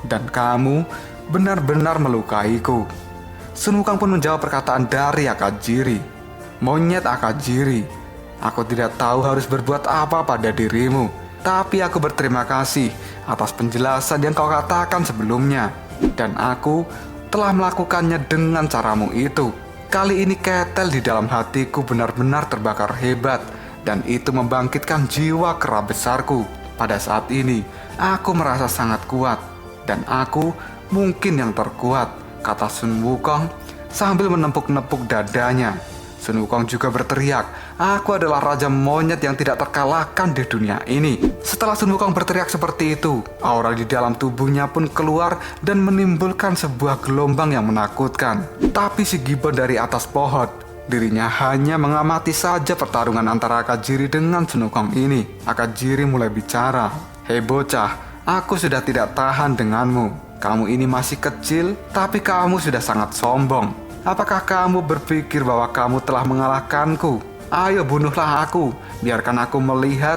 Dan kamu benar-benar melukaiku. Sun Wukong pun menjawab perkataan dari Akajiri. Monyet Akajiri, aku tidak tahu harus berbuat apa pada dirimu. Tapi aku berterima kasih atas penjelasan yang kau katakan sebelumnya. Dan aku telah melakukannya dengan caramu itu. Kali ini ketel di dalam hatiku benar-benar terbakar hebat. Dan itu membangkitkan jiwa kera besarku. Pada saat ini, aku merasa sangat kuat. Dan aku mungkin yang terkuat, kata Sun Wukong sambil menepuk-nepuk dadanya. Sun Wukong juga berteriak, aku adalah raja monyet yang tidak terkalahkan di dunia ini. Setelah Sun Wukong berteriak seperti itu, aura di dalam tubuhnya pun keluar dan menimbulkan sebuah gelombang yang menakutkan. Tapi si Gibbon dari atas pohon, dirinya hanya mengamati saja pertarungan antara Akajiri dengan Sun Wukong ini. Akajiri mulai bicara, hei bocah, aku sudah tidak tahan denganmu. Kamu ini masih kecil, tapi kamu sudah sangat sombong. Apakah kamu berpikir bahwa kamu telah mengalahkanku? Ayo bunuhlah aku, biarkan aku melihat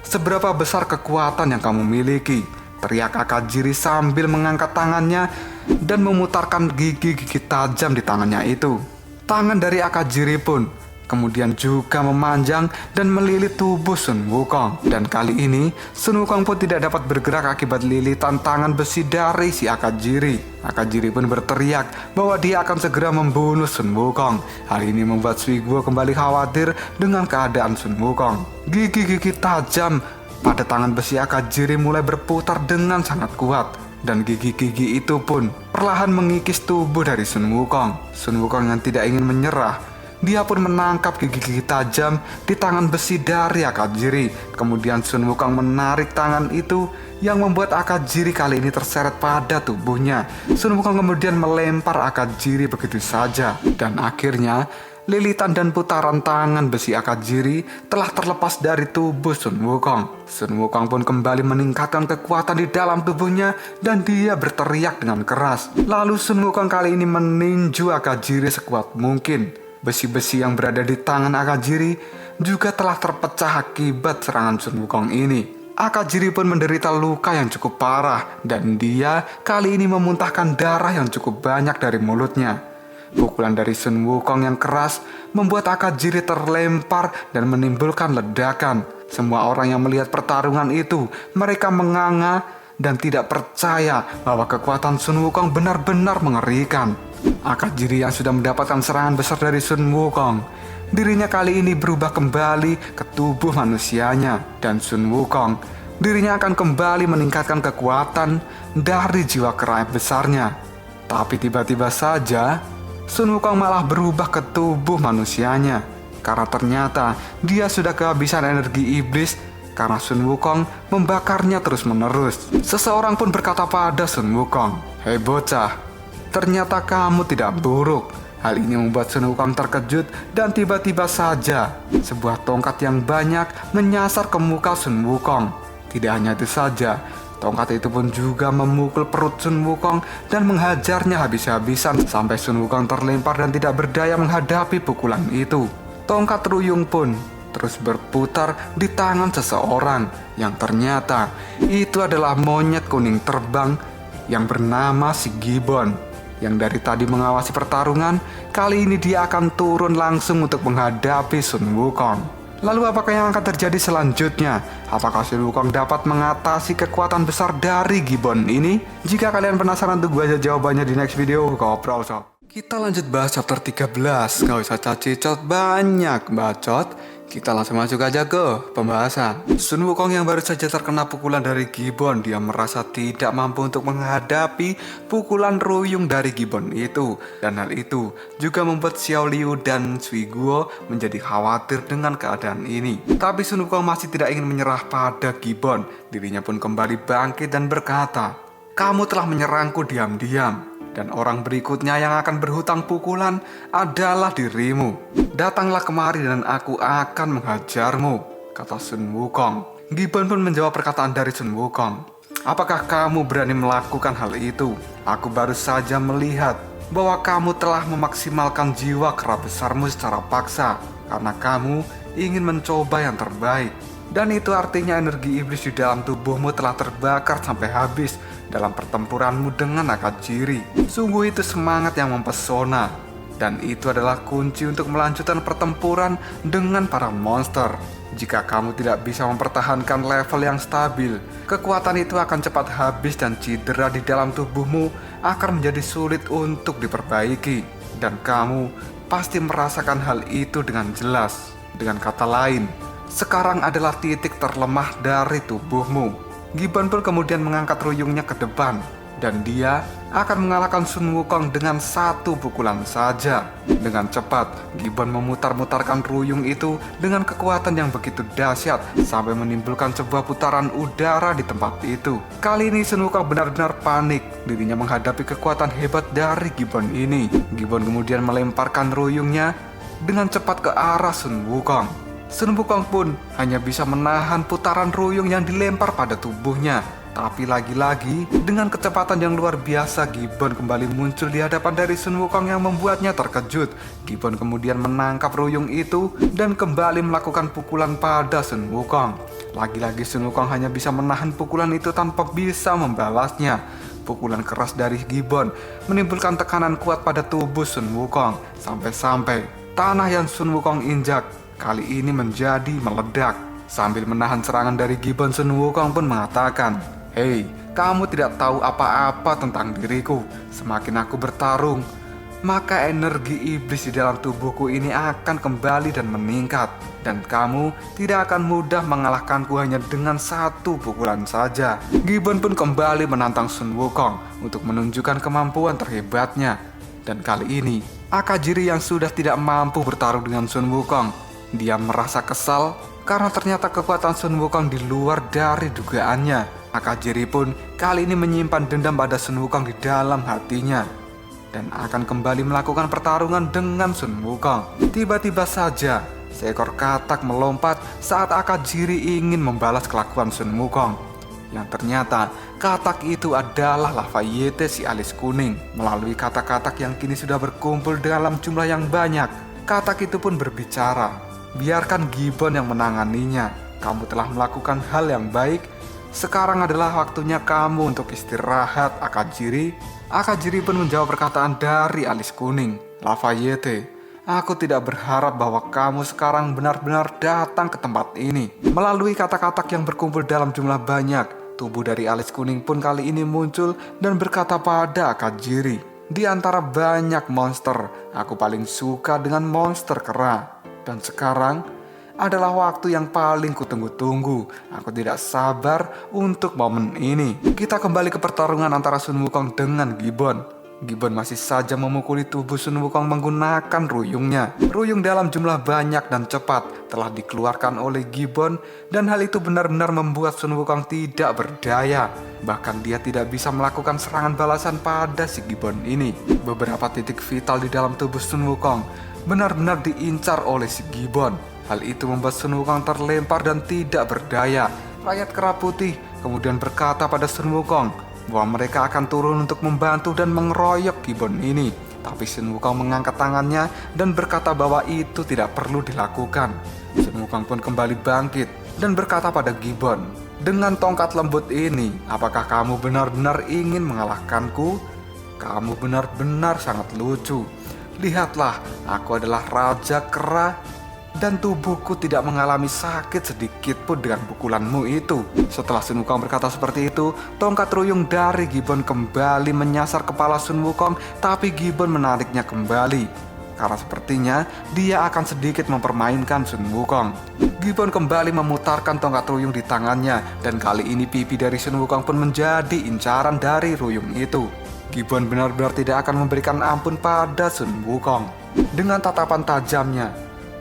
Seberapa besar kekuatan yang kamu miliki? Teriak Akajiri sambil mengangkat tangannya dan memutarkan gigi-gigi tajam di tangannya itu. Tangan dari Akajiri pun kemudian juga memanjang dan melilit tubuh Sun Wukong. Dan kali ini Sun Wukong pun tidak dapat bergerak akibat lilitan tangan besi dari si Akajiri. Akajiri pun berteriak bahwa dia akan segera membunuh Sun Wukong. Hal ini membuat Suiguo kembali khawatir dengan keadaan Sun Wukong. Gigi-gigi tajam pada tangan besi Akajiri mulai berputar dengan sangat kuat. Dan gigi-gigi itu pun perlahan mengikis tubuh dari Sun Wukong. Sun Wukong yang tidak ingin menyerah, dia pun menangkap gigi-gigi tajam di tangan besi dari Akajiri. Kemudian Sun Wukong menarik tangan itu yang membuat Akajiri kali ini terseret pada tubuhnya. Sun Wukong kemudian melempar Akajiri begitu saja. Dan akhirnya lilitan dan putaran tangan besi Akajiri telah terlepas dari tubuh Sun Wukong. Sun Wukong pun kembali meningkatkan kekuatan di dalam tubuhnya dan dia berteriak dengan keras. Lalu Sun Wukong kali ini meninju Akajiri sekuat mungkin. Besi-besi yang berada di tangan Akajiri juga telah terpecah akibat serangan Sun Wukong ini. Akajiri pun menderita luka yang cukup parah dan dia kali ini memuntahkan darah yang cukup banyak dari mulutnya. Pukulan dari Sun Wukong yang keras membuat Akajiri terlempar dan menimbulkan ledakan. Semua orang yang melihat pertarungan itu, mereka menganga dan tidak percaya bahwa kekuatan Sun Wukong benar-benar mengerikan. Akajiri yang sudah mendapatkan serangan besar dari Sun Wukong, dirinya kali ini berubah kembali ke tubuh manusianya. Dan Sun Wukong, dirinya akan kembali meningkatkan kekuatan dari jiwa keraib besarnya. Tapi tiba-tiba saja Sun Wukong malah berubah ke tubuh manusianya, karena ternyata dia sudah kehabisan energi iblis karena Sun Wukong membakarnya terus-menerus. Seseorang pun berkata pada Sun Wukong, "Hei bocah, ternyata kamu tidak buruk." Hal ini membuat Sun Wukong terkejut dan tiba-tiba saja sebuah tongkat yang banyak menyasar ke muka Sun Wukong. Tidak hanya itu saja, tongkat itu pun juga memukul perut Sun Wukong dan menghajarnya habis-habisan sampai Sun Wukong terlempar dan tidak berdaya menghadapi pukulan itu. Tongkat ruyung pun terus berputar di tangan seseorang yang ternyata itu adalah monyet kuning terbang yang bernama si Gibbon, yang dari tadi mengawasi pertarungan. Kali ini dia akan turun langsung untuk menghadapi Sun Wukong. Lalu apakah yang akan terjadi selanjutnya? Apakah Sun Wukong dapat mengatasi kekuatan besar dari Gibbon ini? Jika kalian penasaran, tunggu aja jawabannya di next video. Ngobrol sob. Kita lanjut bahas chapter 13. Gak usah cacicot banyak bacot. Kita langsung masuk aja ke pembahasan. Sun Wukong yang baru saja terkena pukulan dari Gibbon, dia merasa tidak mampu untuk menghadapi pukulan ruyung dari Gibbon itu. Dan hal itu juga membuat Xiao Liu dan Suiguo menjadi khawatir dengan keadaan ini. Tapi Sun Wukong masih tidak ingin menyerah pada Gibbon. Dirinya pun kembali bangkit dan berkata, "Kamu telah menyerangku diam-diam. Dan orang berikutnya yang akan berhutang pukulan adalah dirimu. Datanglah kemari dan aku akan menghajarmu," kata Sun Wukong. Gibbon pun menjawab perkataan dari Sun Wukong. "Apakah kamu berani melakukan hal itu? Aku baru saja melihat bahwa kamu telah memaksimalkan jiwa kera besarmu secara paksa karena kamu ingin mencoba yang terbaik. Dan itu artinya energi iblis di dalam tubuhmu telah terbakar sampai habis dalam pertempuranmu dengan Akajiri. Sungguh itu semangat yang mempesona. Dan itu adalah kunci untuk melanjutkan pertempuran dengan para monster. Jika kamu tidak bisa mempertahankan level yang stabil, kekuatan itu akan cepat habis dan cedera di dalam tubuhmu akan menjadi sulit untuk diperbaiki. Dan kamu pasti merasakan hal itu dengan jelas. Dengan kata lain, sekarang adalah titik terlemah dari tubuhmu." Gibbon pun kemudian mengangkat ruyungnya ke depan dan dia akan mengalahkan Sun Wukong dengan satu pukulan saja. Dengan cepat, Gibbon memutar-mutarkan ruyung itu dengan kekuatan yang begitu dahsyat sampai menimbulkan sebuah putaran udara di tempat itu. Kali ini Sun Wukong benar-benar panik. Dirinya menghadapi kekuatan hebat dari Gibbon ini. Gibbon kemudian melemparkan ruyungnya dengan cepat ke arah Sun Wukong. Sun Wukong pun hanya bisa menahan putaran ruyung yang dilempar pada tubuhnya. Tapi lagi-lagi, dengan kecepatan yang luar biasa, Gibbon kembali muncul di hadapan dari Sun Wukong yang membuatnya terkejut. Gibbon kemudian menangkap ruyung itu dan kembali melakukan pukulan pada Sun Wukong. Lagi-lagi Sun Wukong hanya bisa menahan pukulan itu tanpa bisa membalasnya. Pukulan keras dari Gibbon menimbulkan tekanan kuat pada tubuh Sun Wukong. Sampai-sampai tanah yang Sun Wukong injak kali ini menjadi meledak. Sambil menahan serangan dari Gibbon, Sun Wukong pun mengatakan, "Hei, kamu tidak tahu apa-apa tentang diriku. Semakin aku bertarung, maka energi iblis di dalam tubuhku ini akan kembali dan meningkat. Dan kamu tidak akan mudah mengalahkanku hanya dengan satu pukulan saja." Gibbon pun kembali menantang Sun Wukong untuk menunjukkan kemampuan terhebatnya. Dan kali ini, Akajiri yang sudah tidak mampu bertarung dengan Sun Wukong, dia merasa kesal karena ternyata kekuatan Sun Wukong di luar dari dugaannya. Akajiri pun kali ini menyimpan dendam pada Sun Wukong di dalam hatinya dan akan kembali melakukan pertarungan dengan Sun Wukong. Tiba-tiba saja seekor katak melompat saat Akajiri ingin membalas kelakuan Sun Wukong. Yang ternyata katak itu adalah Lafayette si alis kuning. Melalui katak-katak yang kini sudah berkumpul dalam jumlah yang banyak, katak itu pun berbicara, "Biarkan Gibbon yang menanganinya. Kamu telah melakukan hal yang baik. Sekarang adalah waktunya kamu untuk istirahat, Akajiri." Akajiri pun menjawab perkataan dari alis kuning, "Lafayette, aku tidak berharap bahwa kamu sekarang benar-benar datang ke tempat ini." Melalui kata-kata yang berkumpul dalam jumlah banyak, tubuh dari alis kuning pun kali ini muncul dan berkata pada Akajiri, "Di antara banyak monster, aku paling suka dengan monster kera. Dan sekarang adalah waktu yang paling kutunggu-tunggu. Aku tidak sabar untuk momen ini." Kita kembali ke pertarungan antara Sun Wukong dengan Gibbon. Gibbon masih saja memukuli tubuh Sun Wukong menggunakan ruyungnya. Ruyung dalam jumlah banyak dan cepat telah dikeluarkan oleh Gibbon, dan hal itu benar-benar membuat Sun Wukong tidak berdaya. Bahkan dia tidak bisa melakukan serangan balasan pada si Gibbon ini. Beberapa titik vital di dalam tubuh Sun Wukong benar-benar diincar oleh si Gibbon. Hal itu membuat Sun Wukong terlempar dan tidak berdaya. Rakyat Kera Putih kemudian berkata pada Sun Wukong bahwa mereka akan turun untuk membantu dan mengeroyok Gibbon ini. Tapi Sun Wukong mengangkat tangannya dan berkata bahwa itu tidak perlu dilakukan. Sun Wukong pun kembali bangkit dan berkata pada Gibbon, "Dengan tongkat lembut ini, apakah kamu benar-benar ingin mengalahkanku? Kamu benar-benar sangat lucu. Lihatlah, aku adalah Raja Kera dan tubuhku tidak mengalami sakit sedikit pun dengan pukulanmu itu." Setelah Sun Wukong berkata seperti itu, tongkat ruyung dari Gibbon kembali menyasar kepala Sun Wukong, tapi Gibbon menariknya kembali karena sepertinya dia akan sedikit mempermainkan Sun Wukong. Gibbon kembali memutarkan tongkat ruyung di tangannya, dan kali ini pipi dari Sun Wukong pun menjadi incaran dari ruyung itu. Gibbon benar-benar tidak akan memberikan ampun pada Sun Wukong. Dengan tatapan tajamnya,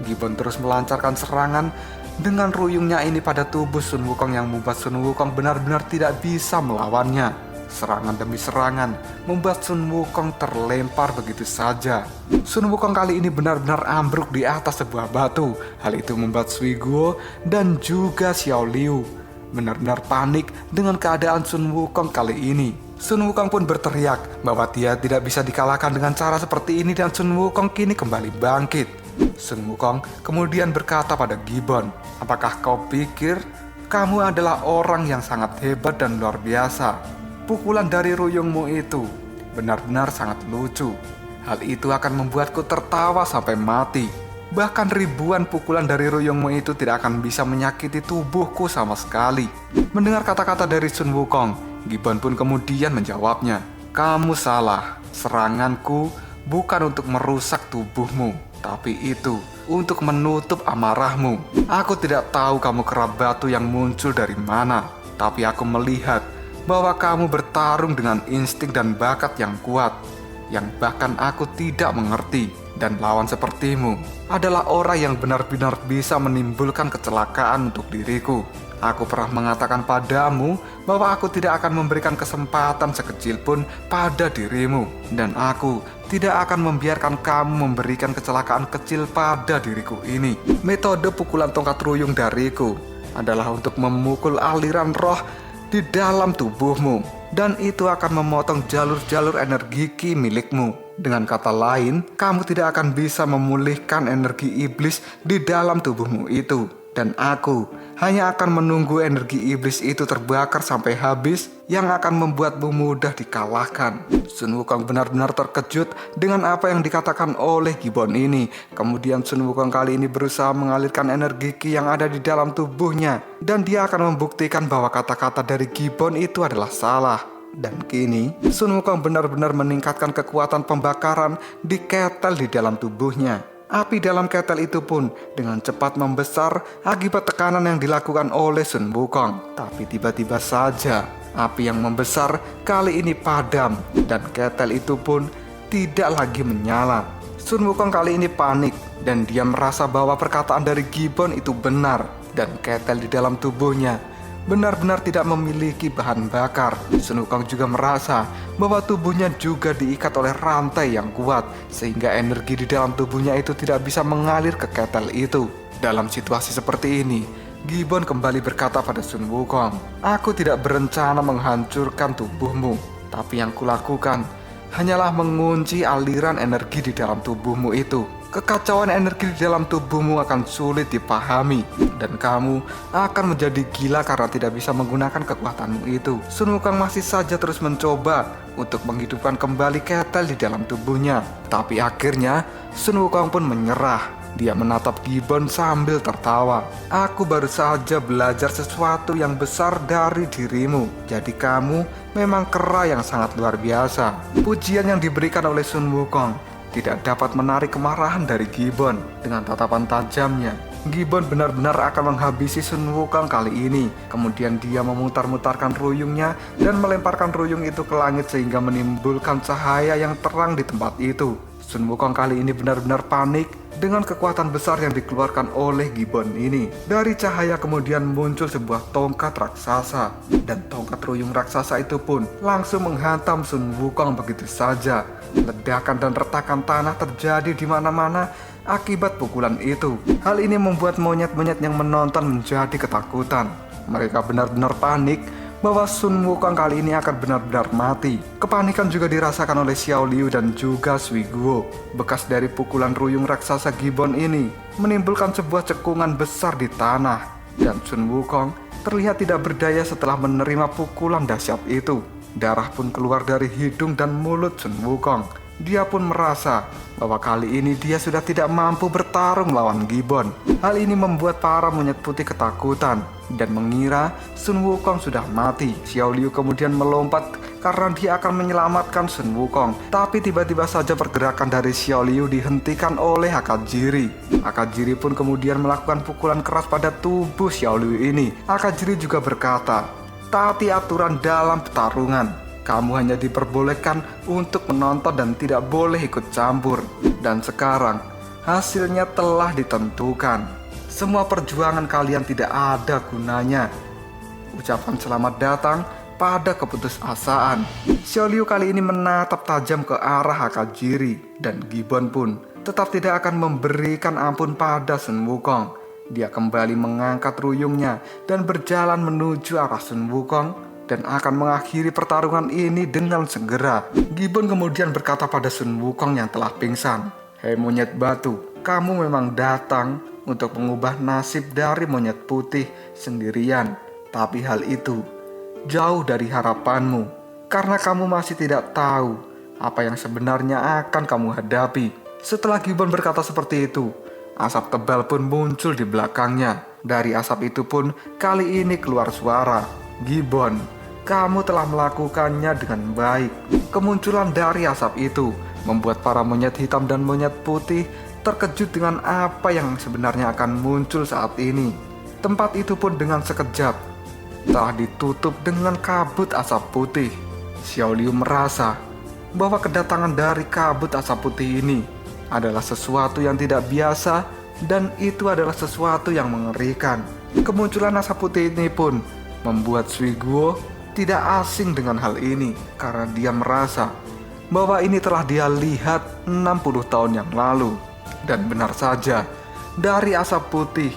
Gibbon terus melancarkan serangan dengan ruyungnya ini pada tubuh Sun Wukong yang membuat Sun Wukong benar-benar tidak bisa melawannya. Serangan demi serangan membuat Sun Wukong terlempar begitu saja. Sun Wukong kali ini benar-benar ambruk di atas sebuah batu. Hal itu membuat Sui Guo dan juga Xiao Liu benar-benar panik dengan keadaan Sun Wukong kali ini. Sun Wukong pun berteriak bahwa dia tidak bisa dikalahkan dengan cara seperti ini, dan Sun Wukong kini kembali bangkit. Sun Wukong kemudian berkata pada Gibbon, "Apakah kau pikir kamu adalah orang yang sangat hebat dan luar biasa? Pukulan dari ruyungmu itu benar-benar sangat lucu. Hal itu akan membuatku tertawa sampai mati. Bahkan ribuan pukulan dari ruyungmu itu tidak akan bisa menyakiti tubuhku sama sekali." Mendengar kata-kata dari Sun Wukong, Gibbon pun kemudian menjawabnya, "Kamu salah. Seranganku bukan untuk merusak tubuhmu, tapi itu untuk menutup amarahmu. Aku tidak tahu kamu kera batu yang muncul dari mana, tapi aku melihat bahwa kamu bertarung dengan insting dan bakat yang kuat, yang bahkan aku tidak mengerti. Dan lawan sepertimu adalah orang yang benar-benar bisa menimbulkan kecelakaan untuk diriku. Aku pernah mengatakan padamu bahwa aku tidak akan memberikan kesempatan sekecil pun pada dirimu, dan aku tidak akan membiarkan kamu memberikan kecelakaan kecil pada diriku ini. Metode pukulan tongkat ruyung dariku adalah untuk memukul aliran roh di dalam tubuhmu, dan itu akan memotong jalur-jalur energi ki milikmu. Dengan kata lain, kamu tidak akan bisa memulihkan energi iblis di dalam tubuhmu itu. Dan aku hanya akan menunggu energi iblis itu terbakar sampai habis, yang akan membuatmu mudah dikalahkan. Sun Wukong benar-benar terkejut dengan apa yang dikatakan oleh Gibbon ini. Kemudian Sun Wukong kali ini berusaha mengalirkan energi ki yang ada di dalam tubuhnya, dan dia akan membuktikan bahwa kata-kata dari Gibbon itu adalah salah. Dan kini Sun Wukong benar-benar meningkatkan kekuatan pembakaran di ketel di dalam tubuhnya. Api dalam ketel itu pun dengan cepat membesar akibat tekanan yang dilakukan oleh Sun Wukong. Tapi tiba-tiba saja api yang membesar kali ini padam, dan ketel itu pun tidak lagi menyala. Sun Wukong kali ini panik, dan dia merasa bahwa perkataan dari Gibbon itu benar, dan ketel di dalam tubuhnya benar-benar tidak memiliki bahan bakar. Sun Wukong juga merasa bahwa tubuhnya juga diikat oleh rantai yang kuat, sehingga energi di dalam tubuhnya itu tidak bisa mengalir ke ketel itu. Dalam situasi seperti ini, Gibbon kembali berkata pada Sun Wukong, "Aku tidak berencana menghancurkan tubuhmu, tapi yang kulakukan hanyalah mengunci aliran energi di dalam tubuhmu itu. Kekacauan energi di dalam tubuhmu akan sulit dipahami, dan kamu akan menjadi gila karena tidak bisa menggunakan kekuatanmu itu." Sun Wukong masih saja terus mencoba untuk menghidupkan kembali ketel di dalam tubuhnya. Tapi akhirnya Sun Wukong pun menyerah. Dia menatap Gibbon sambil tertawa. "Aku baru saja belajar sesuatu yang besar dari dirimu. Jadi kamu memang kera yang sangat luar biasa." Pujian yang diberikan oleh Sun Wukong tidak dapat menarik kemarahan dari Gibbon. Dengan tatapan tajamnya, Gibbon benar-benar akan menghabisi Sun Wukong kali ini. Kemudian dia memutar-mutarkan ruyungnya dan melemparkan ruyung itu ke langit sehingga menimbulkan cahaya yang terang di tempat itu. Sun Wukong kali ini benar-benar panik dengan kekuatan besar yang dikeluarkan oleh Gibbon ini. Dari cahaya kemudian muncul sebuah tongkat raksasa, dan tongkat ruyung raksasa itu pun langsung menghantam Sun Wukong begitu saja. Ledakan dan retakan tanah terjadi di mana-mana akibat pukulan itu. Hal ini membuat monyet-monyet yang menonton menjadi ketakutan. Mereka benar-benar panik bahwa Sun Wukong kali ini akan benar-benar mati. Kepanikan juga dirasakan oleh Xiao Liu dan juga Sui Guo. Bekas dari pukulan ruyung raksasa Gibbon ini menimbulkan sebuah cekungan besar di tanah, dan Sun Wukong terlihat tidak berdaya setelah menerima pukulan dahsyat itu. Darah pun keluar dari hidung dan mulut Sun Wukong. Dia pun merasa bahwa kali ini dia sudah tidak mampu bertarung melawan Gibbon. Hal ini membuat para monyet putih ketakutan dan mengira Sun Wukong sudah mati. Xiao Liu kemudian melompat karena dia akan menyelamatkan Sun Wukong. Tapi tiba-tiba saja pergerakan dari Xiao Liu dihentikan oleh Akajiri. Akajiri pun kemudian melakukan pukulan keras pada tubuh Xiao Liu ini. Akajiri juga berkata, "Taati aturan dalam pertarungan. Kamu hanya diperbolehkan untuk menonton dan tidak boleh ikut campur. Dan sekarang hasilnya telah ditentukan. Semua perjuangan kalian tidak ada gunanya." Ucapan selamat datang pada keputusasaan. Xiao Liu kali ini menatap tajam ke arah Akajiri, dan Gibbon pun tetap tidak akan memberikan ampun pada Sun Wukong. Dia kembali mengangkat ruyungnya dan berjalan menuju arah Sun Wukong dan akan mengakhiri pertarungan ini dengan segera. Gibbon kemudian berkata pada Sun Wukong yang telah pingsan, "Hei monyet batu, kamu memang datang untuk mengubah nasib dari monyet putih sendirian. Tapi hal itu jauh dari harapanmu, karena kamu masih tidak tahu apa yang sebenarnya akan kamu hadapi." Setelah Gibbon berkata seperti itu, asap tebal pun muncul di belakangnya. Dari asap itu pun kali ini keluar suara, "Gibbon, kamu telah melakukannya dengan baik." Kemunculan dari asap itu membuat para monyet hitam dan monyet putih terkejut dengan apa yang sebenarnya akan muncul saat ini. Tempat itu pun dengan sekejap telah ditutup dengan kabut asap putih. Xiao Liu merasa bahwa kedatangan dari kabut asap putih ini adalah sesuatu yang tidak biasa, dan itu adalah sesuatu yang mengerikan. Kemunculan asap putih ini pun membuat Sui Guo tidak asing dengan hal ini, karena dia merasa bahwa ini telah dia lihat 60 tahun yang lalu. Dan benar saja, dari asap putih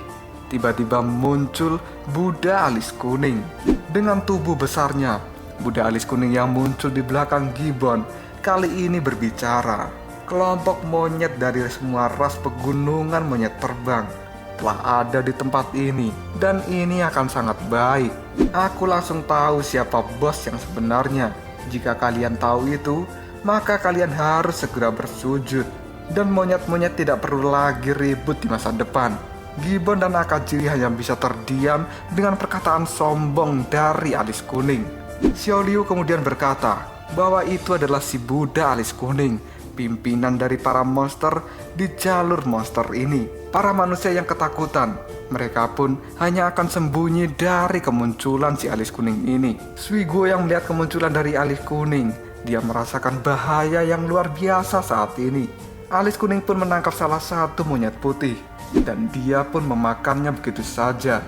tiba-tiba muncul Buddha alis kuning. Dengan tubuh besarnya, Buddha alis kuning yang muncul di belakang Gibbon kali ini berbicara. Kelompok monyet dari semua ras pegunungan monyet terbang telah ada di tempat ini, dan ini akan sangat baik. Aku langsung tahu siapa bos yang sebenarnya. Jika kalian tahu itu, maka kalian harus segera bersujud, dan monyet-monyet tidak perlu lagi ribut di masa depan. Gibbon dan Akajiri hanya bisa terdiam dengan perkataan sombong dari alis kuning. Xiao Liu kemudian berkata bahwa itu adalah si Buddha alis kuning, pimpinan dari para monster di jalur monster ini. Para manusia yang ketakutan, mereka pun hanya akan sembunyi dari kemunculan si alis kuning ini. Suiguo yang melihat kemunculan dari alis kuning, dia merasakan bahaya yang luar biasa saat ini. Alis kuning pun menangkap salah satu monyet putih, dan dia pun memakannya begitu saja.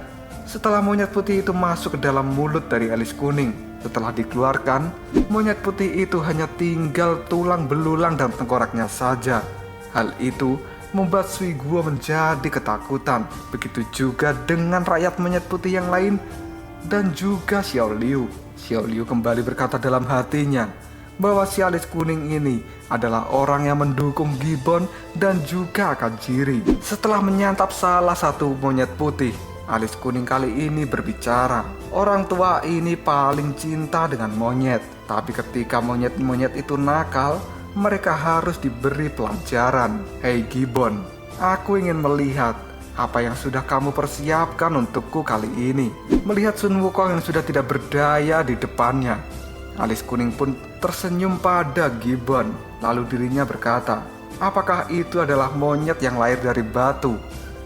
Setelah monyet putih itu masuk ke dalam mulut dari alis kuning, setelah dikeluarkan, monyet putih itu hanya tinggal tulang belulang dan tengkoraknya saja. Hal itu membuat Suiguo menjadi ketakutan. Begitu juga dengan rakyat monyet putih yang lain dan juga Xiao Liu. Xiao Liu kembali berkata dalam hatinya bahwa si alis kuning ini adalah orang yang mendukung Gibbon dan juga Akajiri. Setelah menyantap salah satu monyet putih, alis kuning kali ini berbicara. Orang tua ini paling cinta dengan monyet, tapi ketika monyet-monyet itu nakal, mereka harus diberi pelajaran. Hei Gibbon, aku ingin melihat apa yang sudah kamu persiapkan untukku kali ini. Melihat Sun Wukong yang sudah tidak berdaya di depannya, alis kuning pun tersenyum pada Gibbon. Lalu dirinya berkata, apakah itu adalah monyet yang lahir dari batu?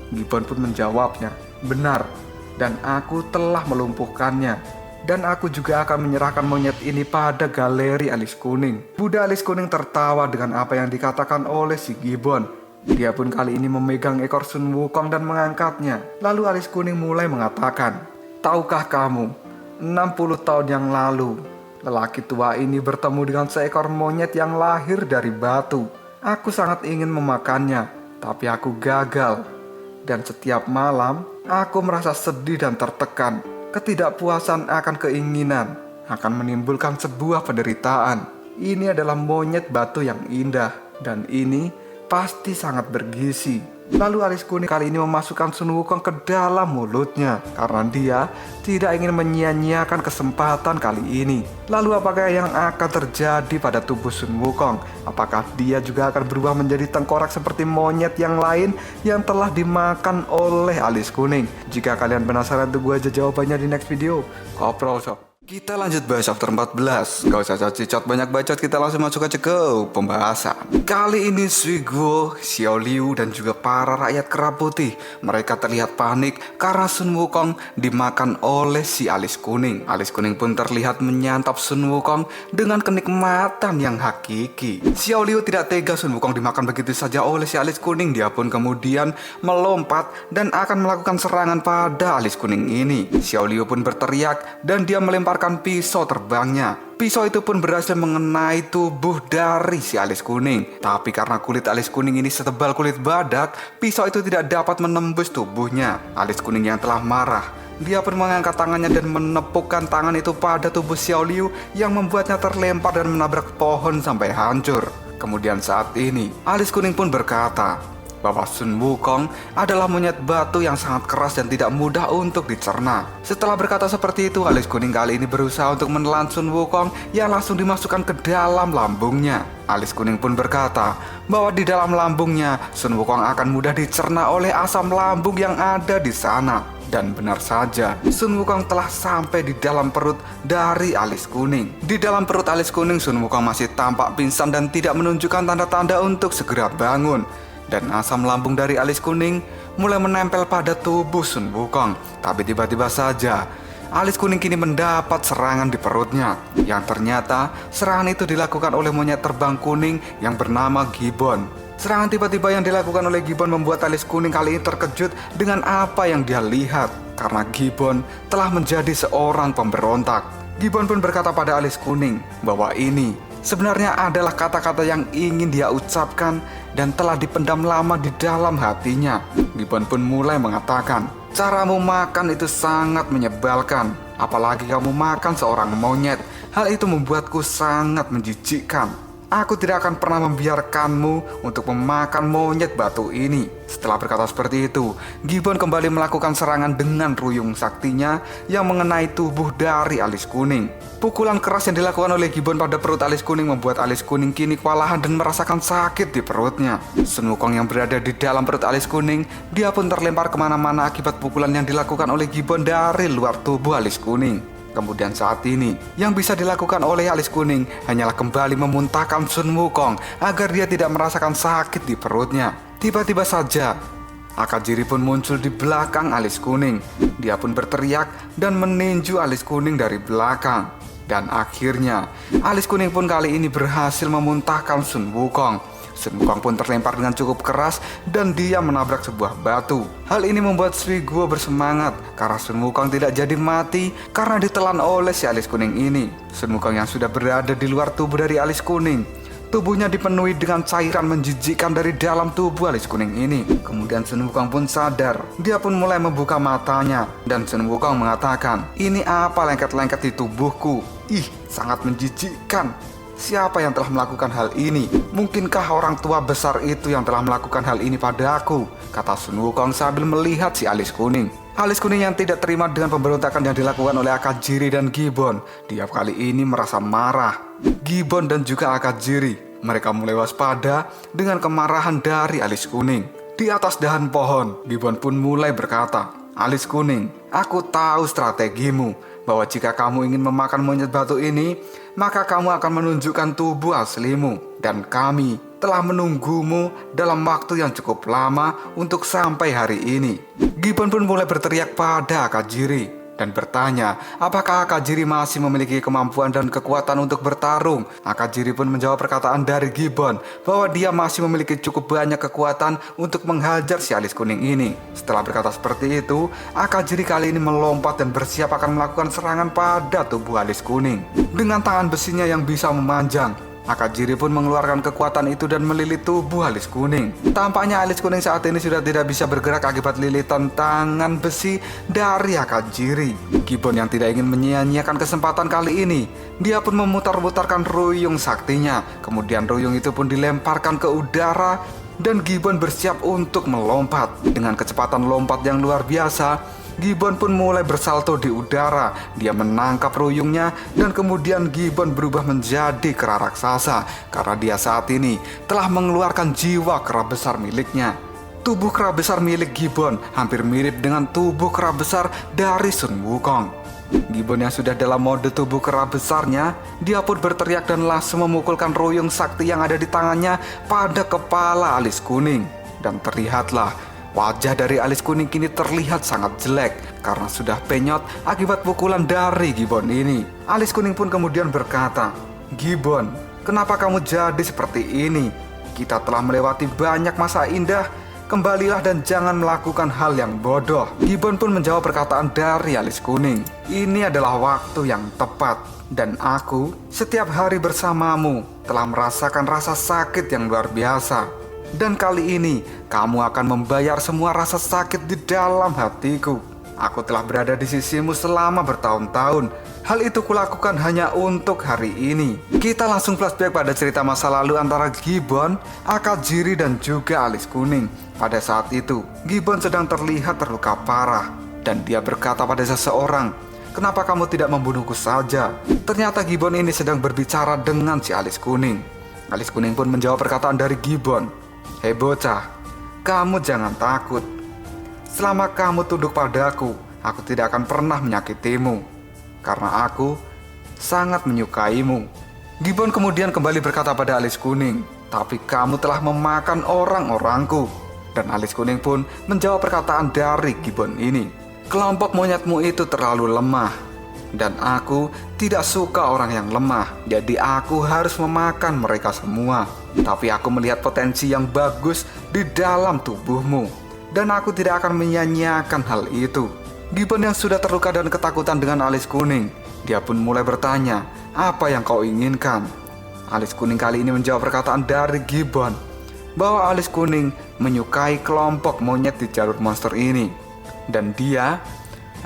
Gibbon pun menjawabnya, benar, dan aku telah melumpuhkannya. Dan aku juga akan menyerahkan monyet ini pada galeri alis kuning. Buddha alis kuning tertawa dengan apa yang dikatakan oleh si Gibbon. Dia pun kali ini memegang ekor Sun Wukong dan mengangkatnya. Lalu alis kuning mulai mengatakan, tahukah kamu, 60 tahun yang lalu, lelaki tua ini bertemu dengan seekor monyet yang lahir dari batu. Aku sangat ingin memakannya, tapi aku gagal. Dan setiap malam, aku merasa sedih dan tertekan. Ketidakpuasan akan keinginan akan menimbulkan sebuah penderitaan. Ini adalah monyet batu yang indah, dan ini pasti sangat bergizi. Lalu alis kuning kali ini memasukkan Sun Wukong ke dalam mulutnya, karena dia tidak ingin menyia-nyiakan kesempatan kali ini. Lalu apakah yang akan terjadi pada tubuh Sun Wukong? Apakah dia juga akan berubah menjadi tengkorak seperti monyet yang lain yang telah dimakan oleh alis kuning? Jika kalian penasaran, tunggu aja jawabannya di next video. Koprol Sob. Kita lanjut bahas chapter 14. Gak usah cicot banyak bacot, kita langsung masuk aja ke pembahasan. Kali ini Suiguo, Xiao Liu, dan juga para rakyat kera putih, mereka terlihat panik karena Sun Wukong dimakan oleh si alis kuning. Alis kuning pun terlihat menyantap Sun Wukong dengan kenikmatan yang hakiki. Xiao Liu tidak tega Sun Wukong dimakan begitu saja oleh si alis kuning. Dia pun kemudian melompat dan akan melakukan serangan pada alis kuning ini. Xiao Liu pun berteriak dan dia melempar pisau terbangnya. Pisau itu pun berhasil mengenai tubuh dari si alis kuning. Tapi karena kulit alis kuning ini setebal kulit badak, pisau itu tidak dapat menembus tubuhnya. Alis kuning yang telah marah, dia pun mengangkat tangannya dan menepukkan tangan itu pada tubuh Xiao Liu yang membuatnya terlempar dan menabrak pohon sampai hancur. Kemudian saat ini, alis kuning pun berkata bahwa Sun Wukong adalah monyet batu yang sangat keras dan tidak mudah untuk dicerna. Setelah berkata seperti itu, alis kuning kali ini berusaha untuk menelan Sun Wukong yang langsung dimasukkan ke dalam lambungnya. Alis kuning pun berkata bahwa di dalam lambungnya Sun Wukong akan mudah dicerna oleh asam lambung yang ada di sana. Dan benar saja, Sun Wukong telah sampai di dalam perut dari alis kuning. Di dalam perut alis kuning, Sun Wukong masih tampak pingsan dan tidak menunjukkan tanda-tanda untuk segera bangun. Dan asam lambung dari alis kuning mulai menempel pada tubuh Sun Wukong. Tapi tiba-tiba saja alis kuning kini mendapat serangan di perutnya, yang ternyata serangan itu dilakukan oleh monyet terbang kuning yang bernama Gibbon. Serangan tiba-tiba yang dilakukan oleh Gibbon membuat alis kuning kali ini terkejut dengan apa yang dia lihat, karena Gibbon telah menjadi seorang pemberontak. Gibbon pun berkata pada alis kuning bahwa ini sebenarnya adalah kata-kata yang ingin dia ucapkan dan telah dipendam lama di dalam hatinya. Gibbon pun mulai mengatakan, Caramu makan itu sangat menyebalkan, apalagi kamu makan seorang monyet. Hal itu membuatku sangat menjijikkan. Aku tidak akan pernah membiarkanmu untuk memakan monyet batu ini. Setelah berkata seperti itu, Gibbon kembali melakukan serangan dengan ruyung saktinya yang mengenai tubuh dari alis kuning. Pukulan keras yang dilakukan oleh Gibbon pada perut alis kuning membuat alis kuning kini kewalahan dan merasakan sakit di perutnya. Sun Wukong yang berada di dalam perut alis kuning, dia pun terlempar kemana-mana akibat pukulan yang dilakukan oleh Gibbon dari luar tubuh alis kuning. Kemudian saat ini, yang bisa dilakukan oleh alis kuning hanyalah kembali memuntahkan Sun Wukong agar dia tidak merasakan sakit di perutnya. Tiba-tiba saja, Akajiri pun muncul di belakang alis kuning. Dia pun berteriak dan meninju alis kuning dari belakang. Dan akhirnya, alis kuning pun kali ini berhasil memuntahkan Sun Wukong. Sun Wukong pun terlempar dengan cukup keras dan dia menabrak sebuah batu. Hal ini membuat Sri Guo bersemangat karena Sun Wukong tidak jadi mati karena ditelan oleh si alis kuning ini. Sun Wukong yang sudah berada di luar tubuh dari alis kuning, tubuhnya dipenuhi dengan cairan menjijikkan dari dalam tubuh alis kuning ini. Kemudian Sun Wukong pun sadar. Dia pun mulai membuka matanya dan Sun Wukong mengatakan, "Ini apa lengket-lengket di tubuhku? Ih, sangat menjijikkan. Siapa yang telah melakukan hal ini? Mungkinkah orang tua besar itu yang telah melakukan hal ini padaku?" kata Sun Wukong sambil melihat si alis kuning. Alis kuning yang tidak terima dengan pemberontakan yang dilakukan oleh Akajiri dan Gibbon, dia kali ini merasa marah. Gibbon dan juga Akajiri, mereka mulai waspada dengan kemarahan dari alis kuning. Di atas dahan pohon, Gibbon pun mulai berkata, "Alis kuning, aku tahu strategimu, bahwa jika kamu ingin memakan monyet batu ini, maka kamu akan menunjukkan tubuh aslimu. Dan kami telah menunggumu dalam waktu yang cukup lama untuk sampai hari ini." Gibbon pun mulai berteriak pada Akajiri dan bertanya, apakah Akajiri masih memiliki kemampuan dan kekuatan untuk bertarung. Akajiri pun menjawab perkataan dari Gibbon bahwa dia masih memiliki cukup banyak kekuatan untuk menghajar si alis kuning ini. Setelah berkata seperti itu, Akajiri kali ini melompat dan bersiap akan melakukan serangan pada tubuh alis kuning. Dengan tangan besinya yang bisa memanjang, Akajiri pun mengeluarkan kekuatan itu dan melilit tubuh alis kuning. Tampaknya alis kuning saat ini sudah tidak bisa bergerak akibat lilitan tangan besi dari Akajiri. Gibbon yang tidak ingin menyia-nyiakan kesempatan kali ini, dia pun memutar-mutarkan ruyung saktinya. Kemudian ruyung itu pun dilemparkan ke udara dan Gibbon bersiap untuk melompat. Dengan kecepatan lompat yang luar biasa, Gibbon pun mulai bersalto di udara. Dia menangkap ruyungnya dan kemudian Gibbon berubah menjadi kera raksasa karena dia saat ini telah mengeluarkan jiwa kera besar miliknya. Tubuh kera besar milik Gibbon hampir mirip dengan tubuh kera besar dari Sun Wukong. Gibbon yang sudah dalam mode tubuh kera besarnya, dia pun berteriak dan langsung memukulkan ruyung sakti yang ada di tangannya pada kepala alis kuning. Dan terlihatlah wajah dari alis kuning kini terlihat sangat jelek karena sudah penyot akibat pukulan dari Gibbon ini. Alis kuning pun kemudian berkata, "Gibbon, kenapa kamu jadi seperti ini? Kita telah melewati banyak masa indah. Kembalilah dan jangan melakukan hal yang bodoh." Gibbon pun menjawab perkataan dari alis kuning, "Ini adalah waktu yang tepat. Dan aku setiap hari bersamamu telah merasakan rasa sakit yang luar biasa. Dan kali ini kamu akan membayar semua rasa sakit di dalam hatiku. Aku telah berada di sisimu selama bertahun-tahun. Hal itu kulakukan hanya untuk hari ini." Kita langsung flashback pada cerita masa lalu antara Gibbon, Akajiri dan juga alis kuning. Pada saat itu, Gibbon sedang terlihat terluka parah dan dia berkata pada seseorang, "Kenapa kamu tidak membunuhku saja?" Ternyata Gibbon ini sedang berbicara dengan si alis kuning. Alis kuning pun menjawab perkataan dari Gibbon, "Hei bocah, kamu jangan takut. Selama kamu tunduk padaku, aku tidak akan pernah menyakitimu, karena aku sangat menyukaimu." Gibbon kemudian kembali berkata pada alis kuning, "Tapi kamu telah memakan orang-orangku." Dan alis kuning pun menjawab perkataan dari Gibbon ini, "Kelompok monyetmu itu terlalu lemah, dan aku tidak suka orang yang lemah, jadi aku harus memakan mereka semua. Tapi aku melihat potensi yang bagus di dalam tubuhmu, dan aku tidak akan menyia-nyiakan hal itu." Gibbon yang sudah terluka dan ketakutan dengan alis kuning, dia pun mulai bertanya, "Apa yang kau inginkan?" Alis kuning kali ini menjawab perkataan dari Gibbon, bahwa alis kuning menyukai kelompok monyet di jalur monster ini. dan dia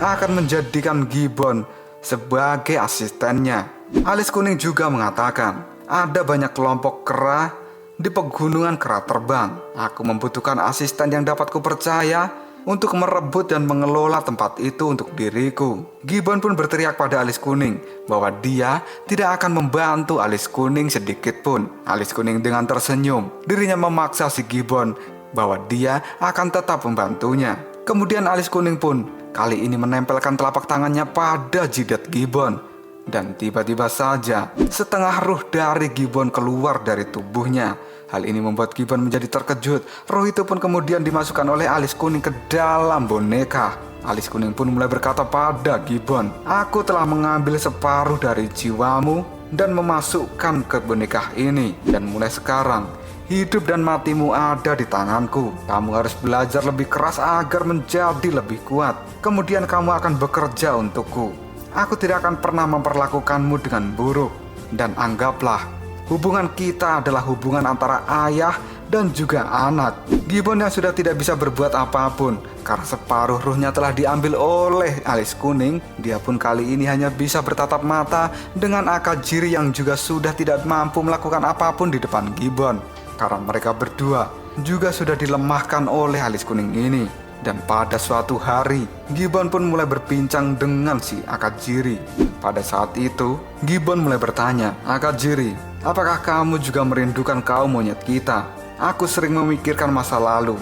akan menjadikan Gibbon sebagai asistennya. Alis kuning juga mengatakan, ada banyak kelompok kera di pegunungan kera terbang. Aku membutuhkan asisten yang dapat kupercaya untuk merebut dan mengelola tempat itu untuk diriku. Gibbon pun berteriak pada alis kuning bahwa dia tidak akan membantu alis kuning sedikit pun. Alis kuning dengan tersenyum, dirinya memaksa si Gibbon bahwa dia akan tetap membantunya. Kemudian alis kuning pun kali ini menempelkan telapak tangannya pada jidat Gibbon. Dan tiba-tiba saja setengah ruh dari Gibbon keluar dari tubuhnya. Hal ini membuat Gibbon menjadi terkejut. Roh itu pun kemudian dimasukkan oleh alis kuning ke dalam boneka. Alis kuning pun mulai berkata pada Gibbon, aku telah mengambil separuh dari jiwamu dan memasukkan ke boneka ini. Dan mulai sekarang hidup dan matimu ada di tanganku. Kamu harus belajar lebih keras agar menjadi lebih kuat. Kemudian kamu akan bekerja untukku. Aku tidak akan pernah memperlakukanmu dengan buruk. Dan anggaplah hubungan kita adalah hubungan antara ayah dan juga anak. Gibbon yang sudah tidak bisa berbuat apapun karena separuh ruhnya telah diambil oleh alis kuning. Dia pun kali ini hanya bisa bertatap mata dengan Akajiri yang juga sudah tidak mampu melakukan apapun di depan Gibbon. Karena mereka berdua juga sudah dilemahkan oleh alis kuning ini. Dan pada suatu hari, Gibbon pun mulai berbincang dengan si Akajiri. Pada saat itu, Gibbon mulai bertanya, Akajiri, apakah kamu juga merindukan kaum monyet kita? Aku sering memikirkan masa lalu.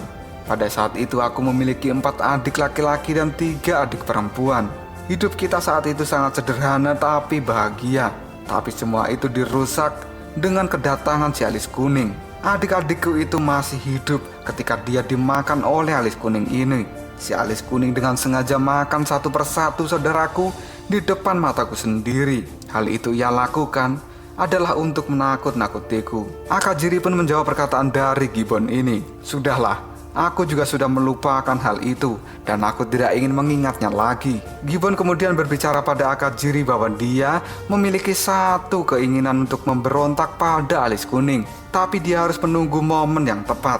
Pada saat itu aku memiliki 4 adik laki-laki dan 3 adik perempuan. Hidup kita saat itu sangat sederhana tapi bahagia. Tapi semua itu dirusak dengan kedatangan si alis kuning. Adik-adikku itu masih hidup ketika dia dimakan oleh alis kuning ini. Si alis kuning dengan sengaja makan satu persatu saudaraku di depan mataku sendiri. Hal itu ia lakukan adalah untuk menakut-nakutiku. Akajiri pun menjawab perkataan dari Gibbon ini. Sudahlah, aku juga sudah melupakan hal itu dan aku tidak ingin mengingatnya lagi. Gibbon kemudian berbicara pada Akajiri bahwa dia memiliki satu keinginan untuk memberontak pada alis kuning. Tapi dia harus menunggu momen yang tepat.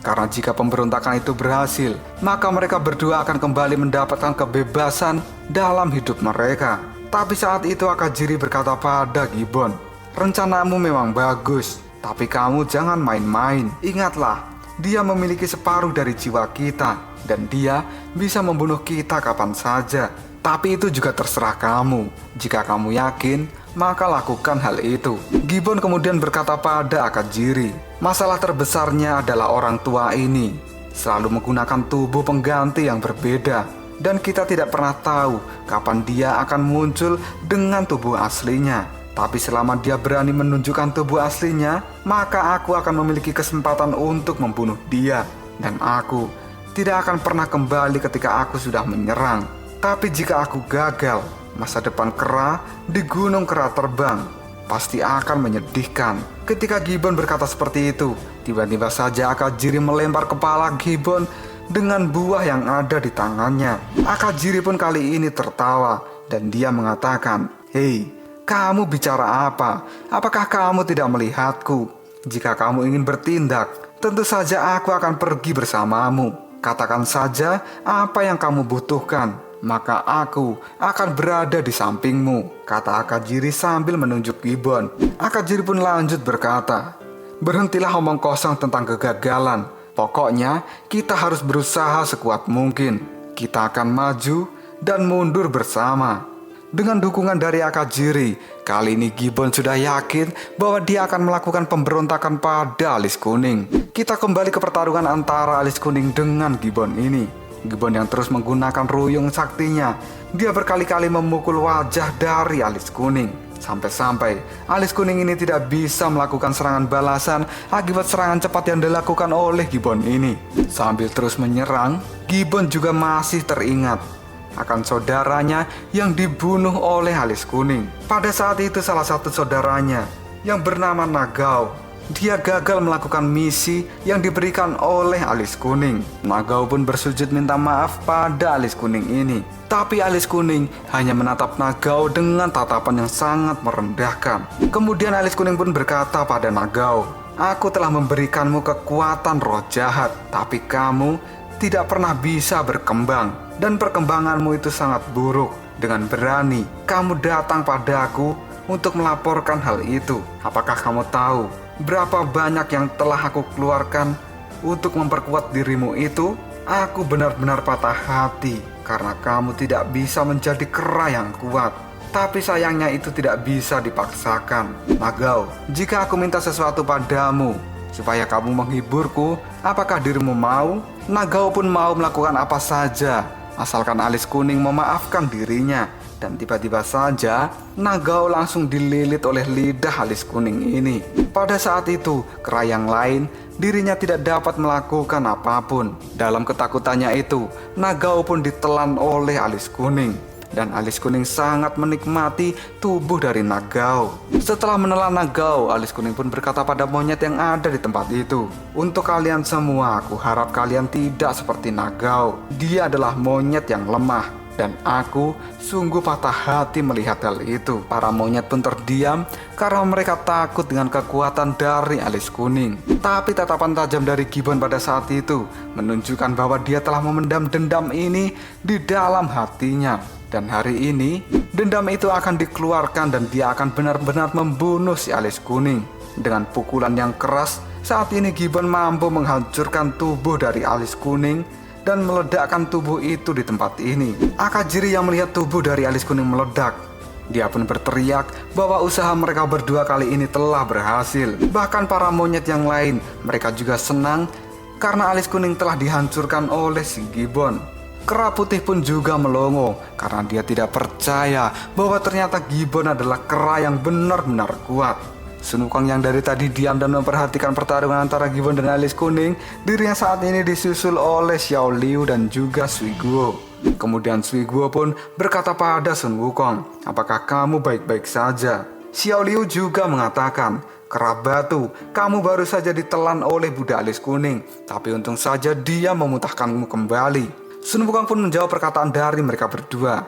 Karena jika pemberontakan itu berhasil, maka mereka berdua akan kembali mendapatkan kebebasan dalam hidup mereka. Tapi saat itu Akajiri berkata pada Gibbon, rencanamu memang bagus, tapi kamu jangan main-main. Ingatlah, dia memiliki separuh dari jiwa kita, dan dia bisa membunuh kita kapan saja. Tapi itu juga terserah kamu. Jika kamu yakin, maka lakukan hal itu. Gibbon kemudian berkata pada Akajiri, masalah terbesarnya adalah orang tua ini selalu menggunakan tubuh pengganti yang berbeda, dan kita tidak pernah tahu kapan dia akan muncul dengan tubuh aslinya. Tapi selama dia berani menunjukkan tubuh aslinya, maka aku akan memiliki kesempatan untuk membunuh dia. Dan aku tidak akan pernah kembali ketika aku sudah menyerang. Tapi jika aku gagal, masa depan kera di gunung kera terbang pasti akan menyedihkan. Ketika Gibbon berkata seperti itu, tiba-tiba saja Akajiri melempar kepala Gibbon dengan buah yang ada di tangannya. Akajiri pun kali ini tertawa dan dia mengatakan, hei, kamu bicara apa? Apakah kamu tidak melihatku? Jika kamu ingin bertindak, tentu saja aku akan pergi bersamamu. Katakan saja apa yang kamu butuhkan, maka aku akan berada di sampingmu, kata Akajiri sambil menunjuk Gibbon. Akajiri pun lanjut berkata, berhentilah omong kosong tentang kegagalan. Pokoknya kita harus berusaha sekuat mungkin. Kita akan maju dan mundur bersama. Dengan dukungan dari Akajiri, kali ini Gibbon sudah yakin bahwa dia akan melakukan pemberontakan pada alis kuning. Kita kembali ke pertarungan antara alis kuning dengan Gibbon ini. Gibbon yang terus menggunakan ruyung saktinya, dia berkali-kali memukul wajah dari alis kuning. Sampai-sampai alis kuning ini tidak bisa melakukan serangan balasan akibat serangan cepat yang dilakukan oleh Gibbon ini. Sambil terus menyerang, Gibbon juga masih teringat akan saudaranya yang dibunuh oleh alis kuning. Pada saat itu salah satu saudaranya yang bernama Nagao, dia gagal melakukan misi yang diberikan oleh alis kuning. Nagao pun bersujud minta maaf pada alis kuning ini. Tapi alis kuning hanya menatap Nagao dengan tatapan yang sangat merendahkan. Kemudian alis kuning pun berkata pada Nagao, aku telah memberikanmu kekuatan roh jahat, tapi kamu tidak pernah bisa berkembang. Dan perkembanganmu itu sangat buruk. Dengan berani, kamu datang padaku untuk melaporkan hal itu. Apakah kamu tahu berapa banyak yang telah aku keluarkan untuk memperkuat dirimu itu? Aku benar-benar patah hati karena kamu tidak bisa menjadi kera yang kuat. Tapi sayangnya itu tidak bisa dipaksakan. Nagao, jika aku minta sesuatu padamu supaya kamu menghiburku, apakah dirimu mau? Nagao pun mau melakukan apa saja, asalkan alis kuning memaafkan dirinya. Dan tiba-tiba saja Nagao langsung dililit oleh lidah alis kuning ini. Pada saat itu, kera yang lain dirinya tidak dapat melakukan apapun. Dalam ketakutannya itu, Nagao pun ditelan oleh alis kuning. Dan alis kuning sangat menikmati tubuh dari Nagao. Setelah menelan Nagao, alis kuning pun berkata pada monyet yang ada di tempat itu, "Untuk kalian semua, aku harap kalian tidak seperti Nagao. Dia adalah monyet yang lemah. Dan aku sungguh patah hati melihat hal itu." Para monyet pun terdiam karena mereka takut dengan kekuatan dari alis kuning. Tapi tatapan tajam dari Gibbon pada saat itu menunjukkan bahwa dia telah memendam dendam ini di dalam hatinya. Dan hari ini, dendam itu akan dikeluarkan dan dia akan benar-benar membunuh si alis kuning. Dengan pukulan yang keras, saat ini Gibbon mampu menghancurkan tubuh dari alis kuning dan meledakkan tubuh itu di tempat ini. Akajiri yang melihat tubuh dari alis kuning meledak, dia pun berteriak bahwa usaha mereka berdua kali ini telah berhasil. Bahkan para monyet yang lain, mereka juga senang karena alis kuning telah dihancurkan oleh si Gibbon. Kera putih pun juga melongo karena dia tidak percaya bahwa ternyata Gibbon adalah kera yang benar-benar kuat. Sun Wukong yang dari tadi diam dan memperhatikan pertarungan antara Gibbon dan alis kuning, dirinya saat ini disusul oleh Xiao Liu dan juga Sui Guo. Kemudian Sui Guo pun berkata pada Sun Wukong, "Apakah kamu baik-baik saja?" Xiao Liu juga mengatakan, "Kera batu, kamu baru saja ditelan oleh budak alis kuning, tapi untung saja dia memuntahkanmu kembali." Sun Wukong pun menjawab perkataan dari mereka berdua,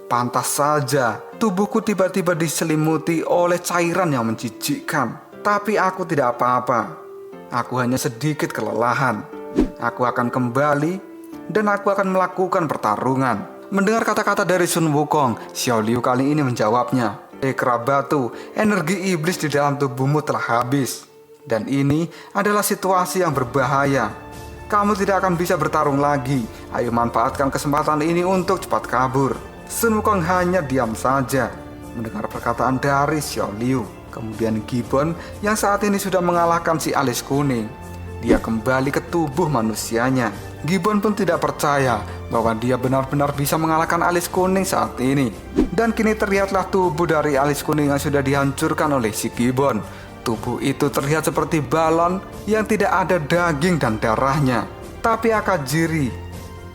"Pantas saja tubuhku tiba-tiba diselimuti oleh cairan yang menjijikkan. Tapi aku tidak apa-apa. Aku hanya sedikit kelelahan. Aku akan kembali dan aku akan melakukan pertarungan." Mendengar kata-kata dari Sun Wukong, Xiao Liu kali ini menjawabnya, "Kera batu, energi iblis di dalam tubuhmu telah habis. Dan ini adalah situasi yang berbahaya. Kamu tidak akan bisa bertarung lagi. Ayo manfaatkan kesempatan ini untuk cepat kabur." Sun Wukong hanya diam saja mendengar perkataan dari Xiao Liu. Kemudian Gibbon yang saat ini sudah mengalahkan si alis kuning, dia kembali ke tubuh manusianya. Gibbon pun tidak percaya bahwa dia benar-benar bisa mengalahkan alis kuning saat ini. Dan kini terlihatlah tubuh dari alis kuning yang sudah dihancurkan oleh si Gibbon. Tubuh itu terlihat seperti balon yang tidak ada daging dan darahnya. Tapi Akajiri,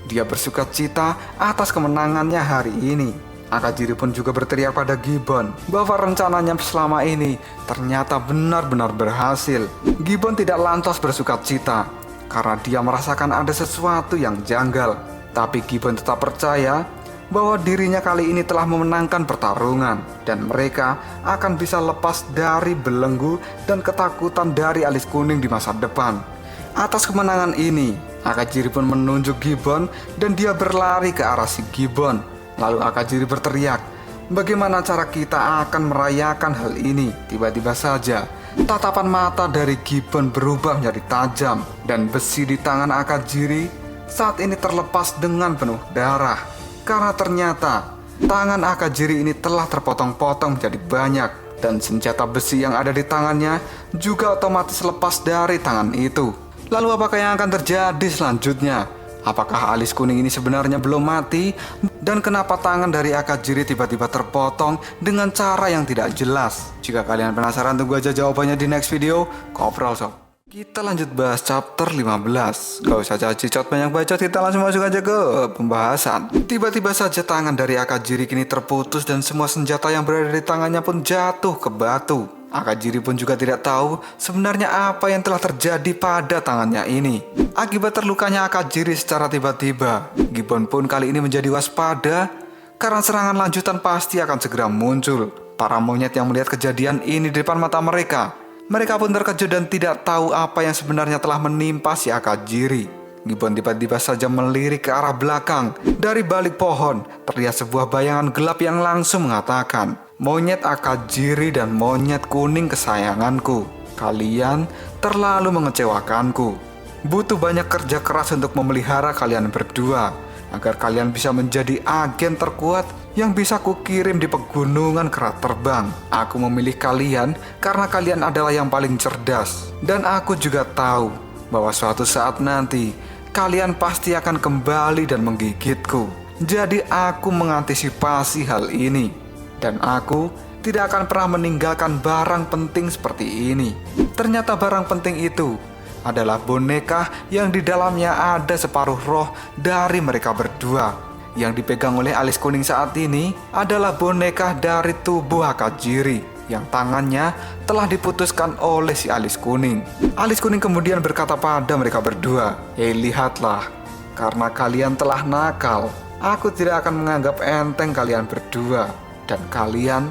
dia bersuka cita atas kemenangannya hari ini. Akajiri pun juga berteriak pada Gibbon bahwa rencananya selama ini ternyata benar-benar berhasil. Gibbon tidak lantas bersuka cita karena dia merasakan ada sesuatu yang janggal. Tapi Gibbon tetap percaya bahwa dirinya kali ini telah memenangkan pertarungan dan mereka akan bisa lepas dari belenggu dan ketakutan dari alis kuning di masa depan. Atas kemenangan ini, Akajiri pun menunjuk Gibbon dan dia berlari ke arah si Gibbon. Lalu Akajiri berteriak, "Bagaimana cara kita akan merayakan hal ini?" Tiba-tiba saja tatapan mata dari Gibbon berubah menjadi tajam dan besi di tangan Akajiri saat ini terlepas dengan penuh darah. Karena ternyata tangan Akajiri ini telah terpotong-potong menjadi banyak. Dan senjata besi yang ada di tangannya juga otomatis lepas dari tangan itu. Lalu apakah yang akan terjadi selanjutnya? Apakah alis kuning ini sebenarnya belum mati? Dan kenapa tangan dari Akajiri tiba-tiba terpotong dengan cara yang tidak jelas? Jika kalian penasaran, tunggu aja jawabannya di next video. Koprol sob. Kita lanjut bahas chapter 15. Gak usah cacicot banyak bacot, kita langsung masuk aja ke pembahasan. Tiba-tiba saja tangan dari Akajiri kini terputus dan semua senjata yang berada di tangannya pun jatuh ke batu. Akajiri pun juga tidak tahu sebenarnya apa yang telah terjadi pada tangannya ini. Akibat terlukanya Akajiri secara tiba-tiba, Gibbon pun kali ini menjadi waspada karena serangan lanjutan pasti akan segera muncul. Para monyet yang melihat kejadian ini di depan mata mereka pun terkejut dan tidak tahu apa yang sebenarnya telah menimpa si Akajiri. Gibbon tiba-tiba saja melirik ke arah belakang. Dari balik pohon, terlihat sebuah bayangan gelap yang langsung mengatakan, "Monyet Akajiri dan monyet kuning kesayanganku, kalian terlalu mengecewakanku. Butuh banyak kerja keras untuk memelihara kalian berdua, agar kalian bisa menjadi agen terkuat yang bisa kukirim di pegunungan kerat terbang. Aku memilih kalian karena kalian adalah yang paling cerdas. Dan aku juga tahu bahwa suatu saat nanti kalian pasti akan kembali dan menggigitku. Jadi aku mengantisipasi hal ini. Dan aku tidak akan pernah meninggalkan barang penting seperti ini." Ternyata barang penting itu adalah boneka yang di dalamnya ada separuh roh dari mereka berdua. Yang dipegang oleh alis kuning saat ini adalah boneka dari tubuh Akajiri yang tangannya telah diputuskan oleh si alis kuning. Alis kuning kemudian berkata pada mereka berdua, lihatlah, karena kalian telah nakal, aku tidak akan menganggap enteng kalian berdua, dan kalian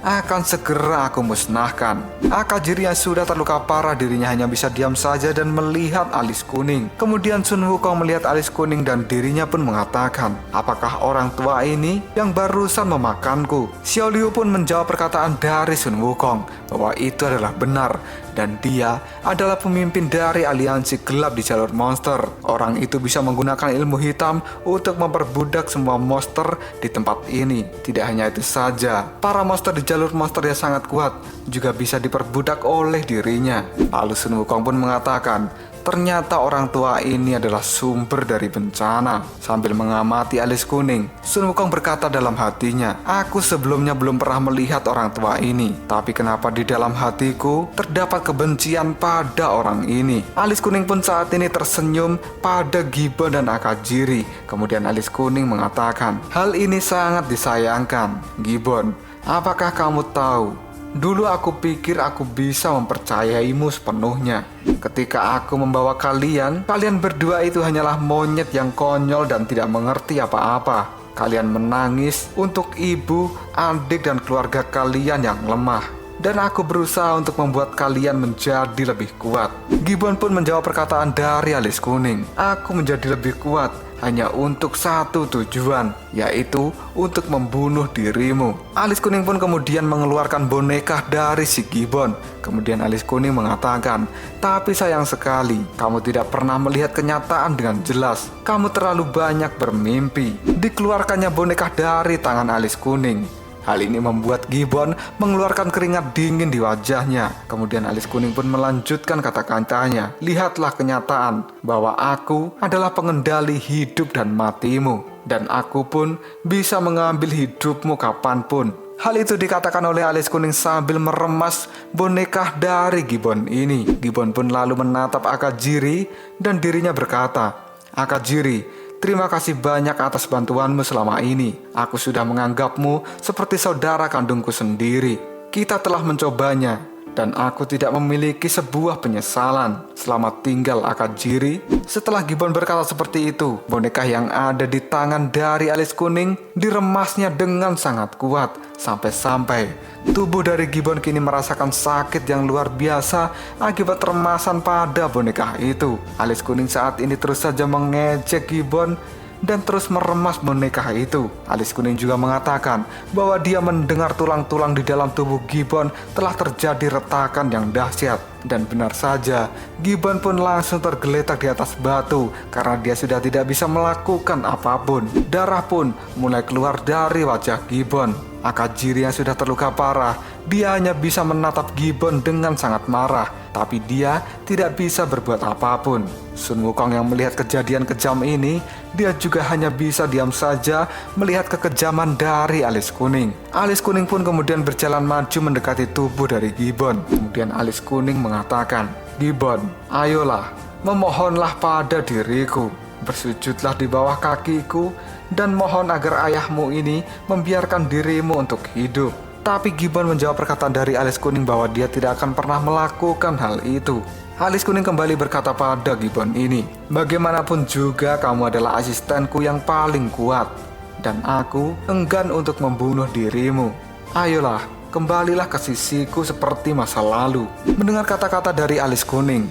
akan segera aku musnahkan." Akajiri yang sudah terluka parah dirinya hanya bisa diam saja dan melihat alis kuning. Kemudian Sun Wukong melihat alis kuning dan dirinya pun mengatakan, "Apakah orang tua ini yang barusan memakanku?" Xiao Liu pun menjawab perkataan dari Sun Wukong bahwa itu adalah benar, dan dia adalah pemimpin dari aliansi gelap di jalur monster. Orang itu bisa menggunakan ilmu hitam untuk memperbudak semua monster di tempat ini. Tidak hanya itu saja, para monster di jalur monster yang sangat kuat juga bisa diperbudak oleh dirinya. Lalu Sun Wukong pun mengatakan, ternyata orang tua ini adalah sumber dari bencana. Sambil mengamati alis kuning, Sun Wukong berkata dalam hatinya, "Aku sebelumnya belum pernah melihat orang tua ini, tapi kenapa di dalam hatiku terdapat kebencian pada orang ini?" Alis kuning pun saat ini tersenyum pada Gibbon dan Akajiri. Kemudian alis kuning mengatakan, "Hal ini sangat disayangkan, Gibbon. Apakah kamu tahu? Dulu aku pikir aku bisa mempercayaimu sepenuhnya. Ketika aku membawa kalian berdua itu hanyalah monyet yang konyol dan tidak mengerti apa-apa. Kalian menangis untuk ibu, adik, dan keluarga kalian yang lemah. Dan aku berusaha untuk membuat kalian menjadi lebih kuat." Gibbon pun menjawab perkataan dari alis kuning, "Aku menjadi lebih kuat hanya untuk satu tujuan, yaitu untuk membunuh dirimu." Alis kuning pun kemudian mengeluarkan boneka dari si Gibbon. Kemudian alis kuning mengatakan, "Tapi sayang sekali, kamu tidak pernah melihat kenyataan dengan jelas. Kamu terlalu banyak bermimpi." Dikeluarkannya boneka dari tangan alis kuning. Hal ini membuat Gibbon mengeluarkan keringat dingin di wajahnya. Kemudian alis kuning pun melanjutkan kata-katanya, "Lihatlah kenyataan bahwa aku adalah pengendali hidup dan matimu. Dan aku pun bisa mengambil hidupmu kapanpun." Hal itu dikatakan oleh alis kuning sambil meremas boneka dari Gibbon ini. Gibbon pun lalu menatap Akajiri dan dirinya berkata, "Akajiri, terima kasih banyak atas bantuanmu selama ini. Aku sudah menganggapmu seperti saudara kandungku sendiri. Kita telah mencobanya, dan aku tidak memiliki sebuah penyesalan. Selamat tinggal, Akajiri." Setelah Gibbon berkata seperti itu, boneka yang ada di tangan dari alis kuning diremasnya dengan sangat kuat, sampai-sampai tubuh dari Gibbon kini merasakan sakit yang luar biasa akibat remasan pada boneka itu. Alis kuning saat ini terus saja mengejek Gibbon dan terus meremas boneka itu. Alis kuning juga mengatakan bahwa dia mendengar tulang-tulang di dalam tubuh Gibbon telah terjadi retakan yang dahsyat. Dan benar saja, Gibbon pun langsung tergeletak di atas batu karena dia sudah tidak bisa melakukan apapun. Darah pun mulai keluar dari wajah Gibbon. Akajiri yang sudah terluka parah, dia hanya bisa menatap Gibbon dengan sangat marah, tapi dia tidak bisa berbuat apapun. Sun Wukong yang melihat kejadian kejam ini, dia juga hanya bisa diam saja melihat kekejaman dari alis kuning. Alis kuning pun kemudian berjalan maju mendekati tubuh dari Gibbon. Kemudian alis kuning mengatakan, "Gibbon, ayolah, memohonlah pada diriku. Bersujudlah di bawah kakiku dan mohon agar ayahmu ini membiarkan dirimu untuk hidup." Tapi Gibbon menjawab perkataan dari alis kuning bahwa dia tidak akan pernah melakukan hal itu. Alis kuning kembali berkata pada Gibbon ini, "Bagaimanapun juga kamu adalah asistenku yang paling kuat, dan aku enggan untuk membunuh dirimu. Ayolah, kembalilah ke sisiku seperti masa lalu." Mendengar kata-kata dari alis kuning,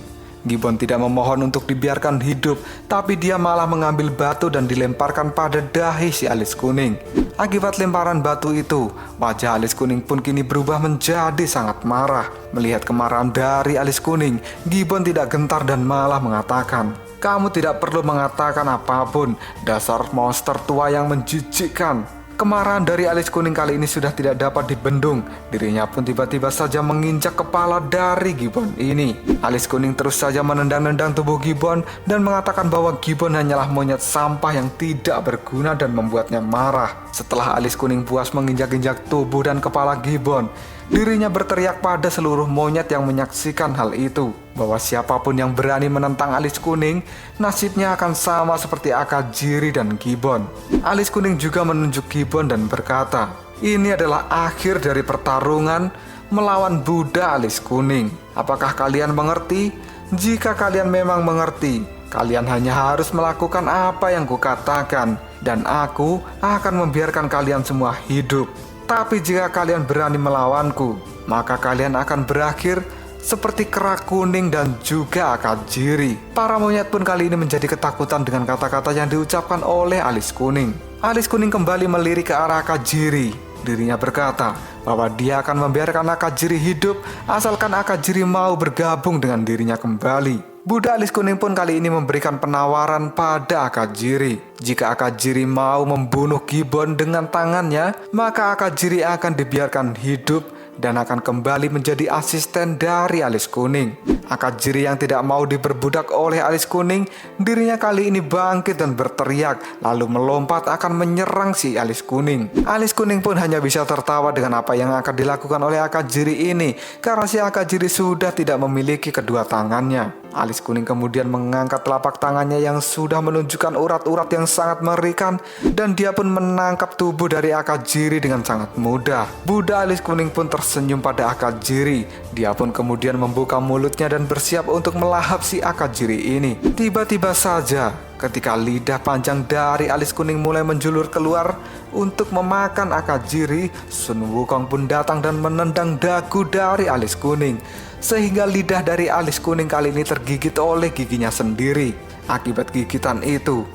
Gibbon tidak memohon untuk dibiarkan hidup, tapi dia malah mengambil batu dan dilemparkan pada dahi si alis kuning. Akibat lemparan batu itu, wajah alis kuning pun kini berubah menjadi sangat marah. Melihat kemarahan dari alis kuning, Gibbon tidak gentar dan malah mengatakan, "Kamu tidak perlu mengatakan apapun, dasar monster tua yang menjijikkan." Kemarahan dari alis kuning kali ini sudah tidak dapat dibendung. Dirinya pun tiba-tiba saja menginjak kepala dari Gibbon ini. Alis kuning terus saja menendang-nendang tubuh Gibbon dan mengatakan bahwa Gibbon hanyalah monyet sampah yang tidak berguna dan membuatnya marah. Setelah alis kuning puas menginjak-injak tubuh dan kepala Gibbon, dirinya berteriak pada seluruh monyet yang menyaksikan hal itu, bahwa siapapun yang berani menentang alis kuning, nasibnya akan sama seperti Akajiri dan Gibbon. Alis kuning juga menunjuk Gibbon dan berkata, "Ini adalah akhir dari pertarungan melawan Buddha alis kuning. Apakah kalian mengerti? Jika kalian memang mengerti, kalian hanya harus melakukan apa yang kukatakan, dan aku akan membiarkan kalian semua hidup. Tapi jika kalian berani melawanku, maka kalian akan berakhir seperti Kera Kuning dan juga Akajiri." Para monyet pun kali ini menjadi ketakutan dengan kata-kata yang diucapkan oleh alis kuning. Alis kuning kembali melirik ke arah Akajiri. Dirinya berkata bahwa dia akan membiarkan Akajiri hidup asalkan Akajiri mau bergabung dengan dirinya kembali. Buddha alis kuning pun kali ini memberikan penawaran pada Akajiri. Jika Akajiri mau membunuh Gibbon dengan tangannya, maka Akajiri akan dibiarkan hidup dan akan kembali menjadi asisten dari alis kuning. Akajiri yang tidak mau diperbudak oleh alis kuning, dirinya kali ini bangkit dan berteriak, lalu melompat akan menyerang si alis kuning. Alis kuning pun hanya bisa tertawa dengan apa yang akan dilakukan oleh Akajiri ini, karena si Akajiri sudah tidak memiliki kedua tangannya. Alis kuning kemudian mengangkat telapak tangannya yang sudah menunjukkan urat-urat yang sangat mengerikan, dan dia pun menangkap tubuh dari Akajiri dengan sangat mudah. Buddha alis kuning pun tersenyum pada Akajiri. Dia pun kemudian membuka mulutnya dan bersiap untuk melahap si Akajiri ini. Tiba-tiba saja, ketika lidah panjang dari alis kuning mulai menjulur keluar untuk memakan Akajiri, Sun Wukong pun datang dan menendang dagu dari alis kuning, sehingga lidah dari alis kuning kali ini tergigit oleh giginya sendiri. Akibat gigitan itu,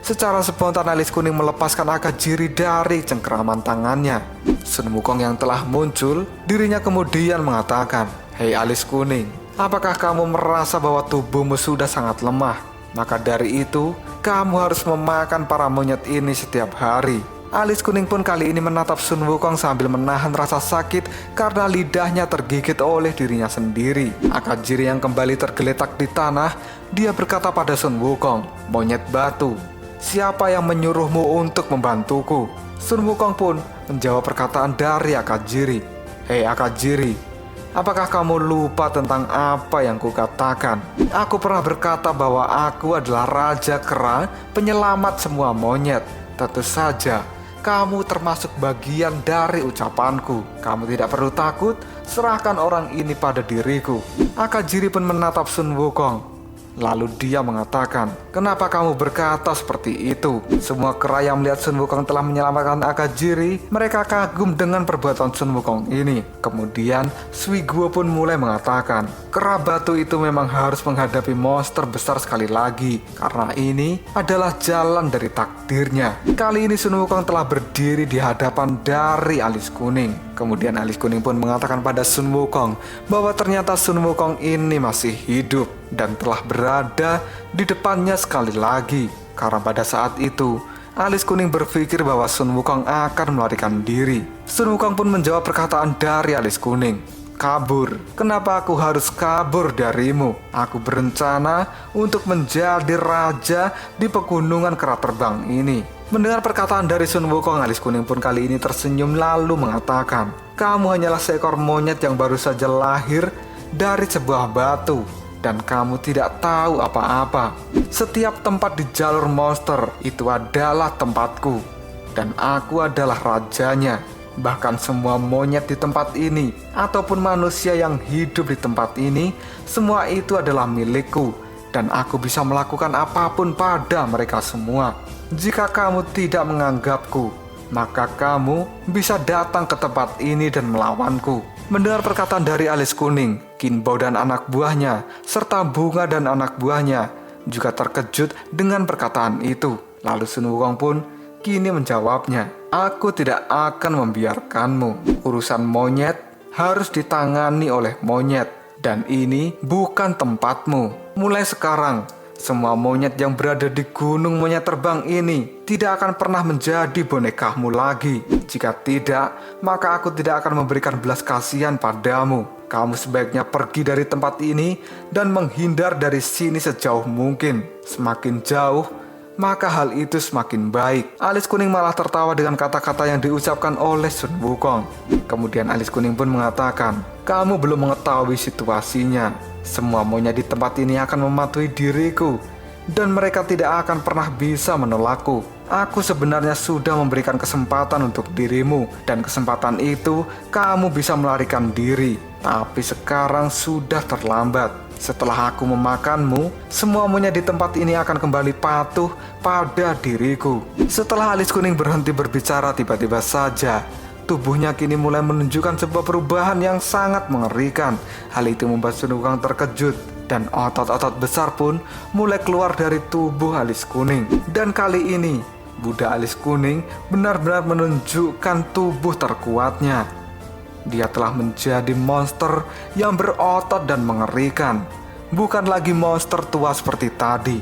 secara spontan alis kuning melepaskan Akajiri dari cengkeraman tangannya. Sun Wukong yang telah muncul, dirinya kemudian mengatakan, "Hei alis kuning, apakah kamu merasa bahwa tubuhmu sudah sangat lemah? Maka dari itu, kamu harus memakan para monyet ini setiap hari." Alis kuning pun kali ini menatap Sun Wukong sambil menahan rasa sakit karena lidahnya tergigit oleh dirinya sendiri. Akajiri yang kembali tergeletak di tanah, dia berkata pada Sun Wukong, "Monyet batu, siapa yang menyuruhmu untuk membantuku?" Sun Wukong pun menjawab perkataan dari Akajiri, "Hei Akajiri, apakah kamu lupa tentang apa yang kukatakan? Aku pernah berkata bahwa aku adalah Raja Kera, penyelamat semua monyet. Tentu saja, kamu termasuk bagian dari ucapanku. Kamu tidak perlu takut, serahkan orang ini pada diriku." Akajiri pun menatap Sun Wukong. Lalu dia mengatakan, "Kenapa kamu berkata seperti itu?" Semua kera yang melihat Sun Wukong telah menyelamatkan Akajiri, mereka kagum dengan perbuatan Sun Wukong ini. Kemudian Sui Guo pun mulai mengatakan, "Kera batu itu memang harus menghadapi monster besar sekali lagi, karena ini adalah jalan dari takdirnya." Kali ini Sun Wukong telah berdiri di hadapan dari alis kuning. Kemudian alis kuning pun mengatakan pada Sun Wukong bahwa ternyata Sun Wukong ini masih hidup dan telah berada di depannya sekali lagi. Karena pada saat itu, alis kuning berpikir bahwa Sun Wukong akan melarikan diri. Sun Wukong pun menjawab perkataan dari alis kuning, "Kabur? Kenapa aku harus kabur darimu? Aku berencana untuk menjadi raja di pegunungan kera terbang ini." Mendengar perkataan dari Sun Wukong, alis kuning pun kali ini tersenyum lalu mengatakan, "Kamu hanyalah seekor monyet yang baru saja lahir dari sebuah batu, dan kamu tidak tahu apa-apa. Setiap tempat di jalur monster itu adalah tempatku, dan aku adalah rajanya. Bahkan semua monyet di tempat ini, ataupun manusia yang hidup di tempat ini, semua itu adalah milikku, dan aku bisa melakukan apapun pada mereka semua. Jika kamu tidak menganggapku, maka kamu bisa datang ke tempat ini dan melawanku." Mendengar perkataan dari alis kuning, Kinbo dan anak buahnya, serta Bunga dan anak buahnya juga terkejut dengan perkataan itu. Lalu Sun Wukong pun kini menjawabnya, "Aku tidak akan membiarkanmu. Urusan monyet harus ditangani oleh monyet, dan ini bukan tempatmu. Mulai sekarang, semua monyet yang berada di gunung monyet terbang ini tidak akan pernah menjadi bonekamu lagi. Jika tidak, maka aku tidak akan memberikan belas kasihan padamu. Kamu sebaiknya pergi dari tempat ini dan menghindar dari sini sejauh mungkin. Semakin jauh, maka hal itu semakin baik." Alis kuning malah tertawa dengan kata-kata yang diucapkan oleh Sun Wukong. Kemudian alis kuning pun mengatakan, "Kamu belum mengetahui situasinya. Semua monyet di tempat ini akan mematuhi diriku, dan mereka tidak akan pernah bisa menolakku. Aku sebenarnya sudah memberikan kesempatan untuk dirimu, dan kesempatan itu kamu bisa melarikan diri. Tapi sekarang sudah terlambat. Setelah aku memakanmu, semua monyet di tempat ini akan kembali patuh pada diriku." Setelah alis kuning berhenti berbicara, tiba-tiba saja tubuhnya kini mulai menunjukkan sebuah perubahan yang sangat mengerikan. Hal itu membuat Sun Wukong terkejut, dan otot-otot besar pun mulai keluar dari tubuh alis kuning. Dan kali ini, Buddha alis kuning benar-benar menunjukkan tubuh terkuatnya. Dia telah menjadi monster yang berotot dan mengerikan. Bukan lagi monster tua seperti tadi.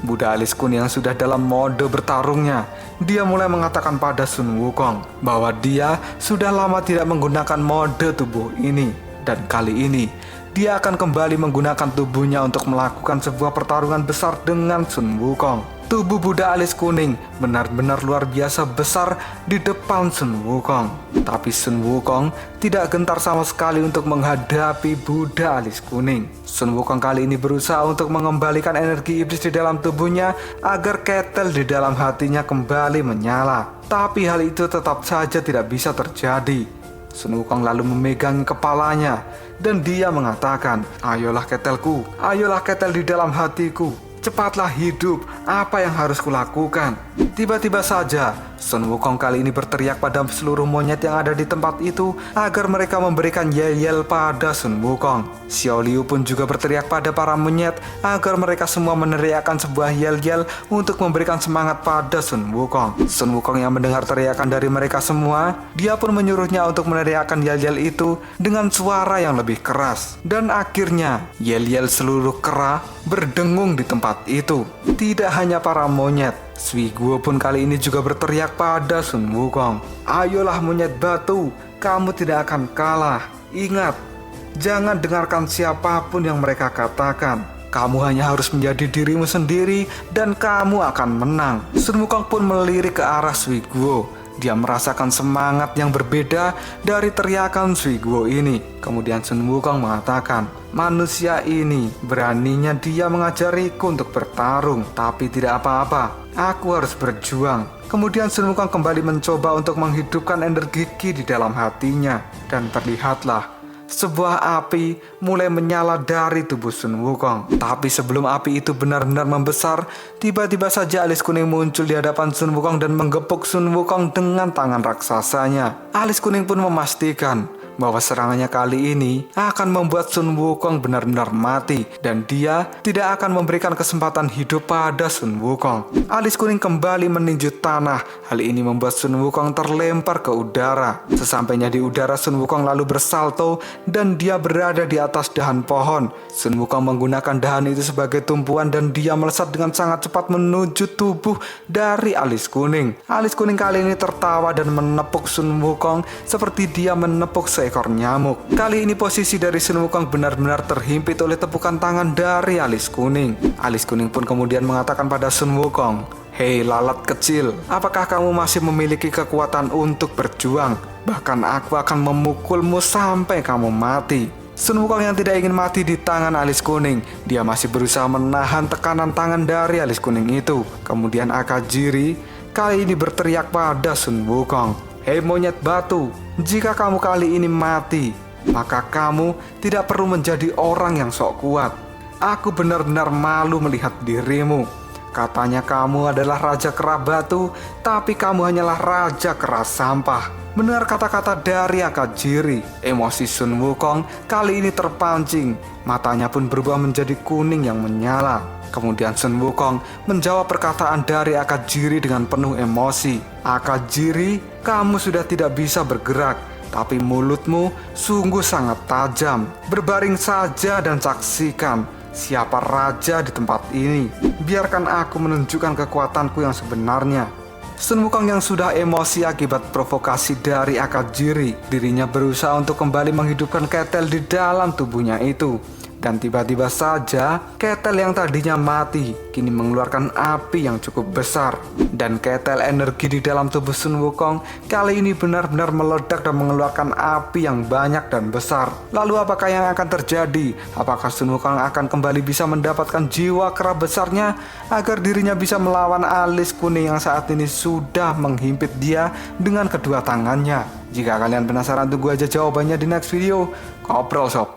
Buddha alis kuning yang sudah dalam mode bertarungnya, dia mulai mengatakan pada Sun Wukong bahwa dia sudah lama tidak menggunakan mode tubuh ini, dan kali ini dia akan kembali menggunakan tubuhnya untuk melakukan sebuah pertarungan besar dengan Sun Wukong. Tubuh Buddha alis kuning benar-benar luar biasa besar di depan Sun Wukong. Tapi Sun Wukong tidak gentar sama sekali untuk menghadapi Buddha alis kuning. Sun Wukong kali ini berusaha untuk mengembalikan energi iblis di dalam tubuhnya agar ketel di dalam hatinya kembali menyala. Tapi hal itu tetap saja tidak bisa terjadi. Sun Wukong lalu memegang kepalanya dan dia mengatakan, "Ayolah ketelku, ayolah ketel di dalam hatiku. Cepatlah hidup, apa yang harus kulakukan?" Tiba-tiba saja, Sun Wukong kali ini berteriak pada seluruh monyet yang ada di tempat itu agar mereka memberikan yel-yel pada Sun Wukong. Xiao Liu pun juga berteriak pada para monyet agar mereka semua meneriakkan sebuah yel-yel untuk memberikan semangat pada Sun Wukong. Sun Wukong yang mendengar teriakan dari mereka semua, dia pun menyuruhnya untuk meneriakkan yel-yel itu dengan suara yang lebih keras. Dan akhirnya, yel-yel seluruh kera berdengung di tempat itu. Tidak hanya para monyet, Sui Guo pun kali ini juga berteriak pada Sun Wukong, "Ayolah monyet batu, kamu tidak akan kalah. Ingat, jangan dengarkan siapapun yang mereka katakan. Kamu hanya harus menjadi dirimu sendiri dan kamu akan menang." Sun Wukong pun melirik ke arah Sui Guo. Dia merasakan semangat yang berbeda dari teriakan Sui Guo ini. Kemudian Sun Wukong mengatakan, "Manusia ini beraninya dia mengajariku untuk bertarung, tapi tidak apa-apa. Aku harus berjuang." Kemudian Sun Wukong kembali mencoba untuk menghidupkan energi Qi di dalam hatinya, dan terlihatlah sebuah api mulai menyala dari tubuh Sun Wukong. Tapi sebelum api itu benar-benar membesar, tiba-tiba saja alis kuning muncul di hadapan Sun Wukong dan menggepuk Sun Wukong dengan tangan raksasanya. Alis kuning pun memastikan bahwa serangannya kali ini akan membuat Sun Wukong benar-benar mati, dan dia tidak akan memberikan kesempatan hidup pada Sun Wukong. Alis kuning kembali meninju tanah. Hal ini membuat Sun Wukong terlempar ke udara. Sesampainya di udara, Sun Wukong lalu bersalto dan dia berada di atas dahan pohon. Sun Wukong menggunakan dahan itu sebagai tumpuan dan dia melesat dengan sangat cepat menuju tubuh dari alis kuning. Alis kuning kali ini tertawa dan menepuk Sun Wukong seperti dia menepuk seekor nyamuk. Kali ini posisi dari Sun Wukong benar-benar terhimpit oleh tepukan tangan dari alis kuning. Alis kuning pun kemudian mengatakan pada Sun Wukong, "Hei lalat kecil, apakah kamu masih memiliki kekuatan untuk berjuang? Bahkan aku akan memukulmu sampai kamu mati." Sun Wukong yang tidak ingin mati di tangan alis kuning, dia masih berusaha menahan tekanan tangan dari alis kuning itu. Kemudian Akajiri kali ini berteriak pada Sun Wukong, "Hei monyet batu, jika kamu kali ini mati, maka kamu tidak perlu menjadi orang yang sok kuat. Aku benar-benar malu melihat dirimu. Katanya kamu adalah raja kera batu, tapi kamu hanyalah raja kera sampah. Mendengar kata-kata dari Akajiri, emosi Sun Wukong kali ini terpancing. Matanya pun berubah menjadi kuning yang menyala. Kemudian Sun Wukong menjawab perkataan dari Akajiri dengan penuh emosi. Akajiri, kamu sudah tidak bisa bergerak, tapi mulutmu sungguh sangat tajam. Berbaring saja dan saksikan siapa raja di tempat ini. Biarkan aku menunjukkan kekuatanku yang sebenarnya. Sun Wukong yang sudah emosi akibat provokasi dari Akajiri, dirinya berusaha untuk kembali menghidupkan ketel di dalam tubuhnya itu. Dan tiba-tiba saja, ketel yang tadinya mati kini mengeluarkan api yang cukup besar. Dan ketel energi di dalam tubuh Sun Wukong kali ini benar-benar meledak dan mengeluarkan api yang banyak dan besar. Lalu apakah yang akan terjadi? Apakah Sun Wukong akan kembali bisa mendapatkan jiwa kera besarnya agar dirinya bisa melawan alis kuning yang saat ini sudah menghimpit dia dengan kedua tangannya? Jika kalian penasaran, tunggu aja jawabannya di next video. Koprol Shop.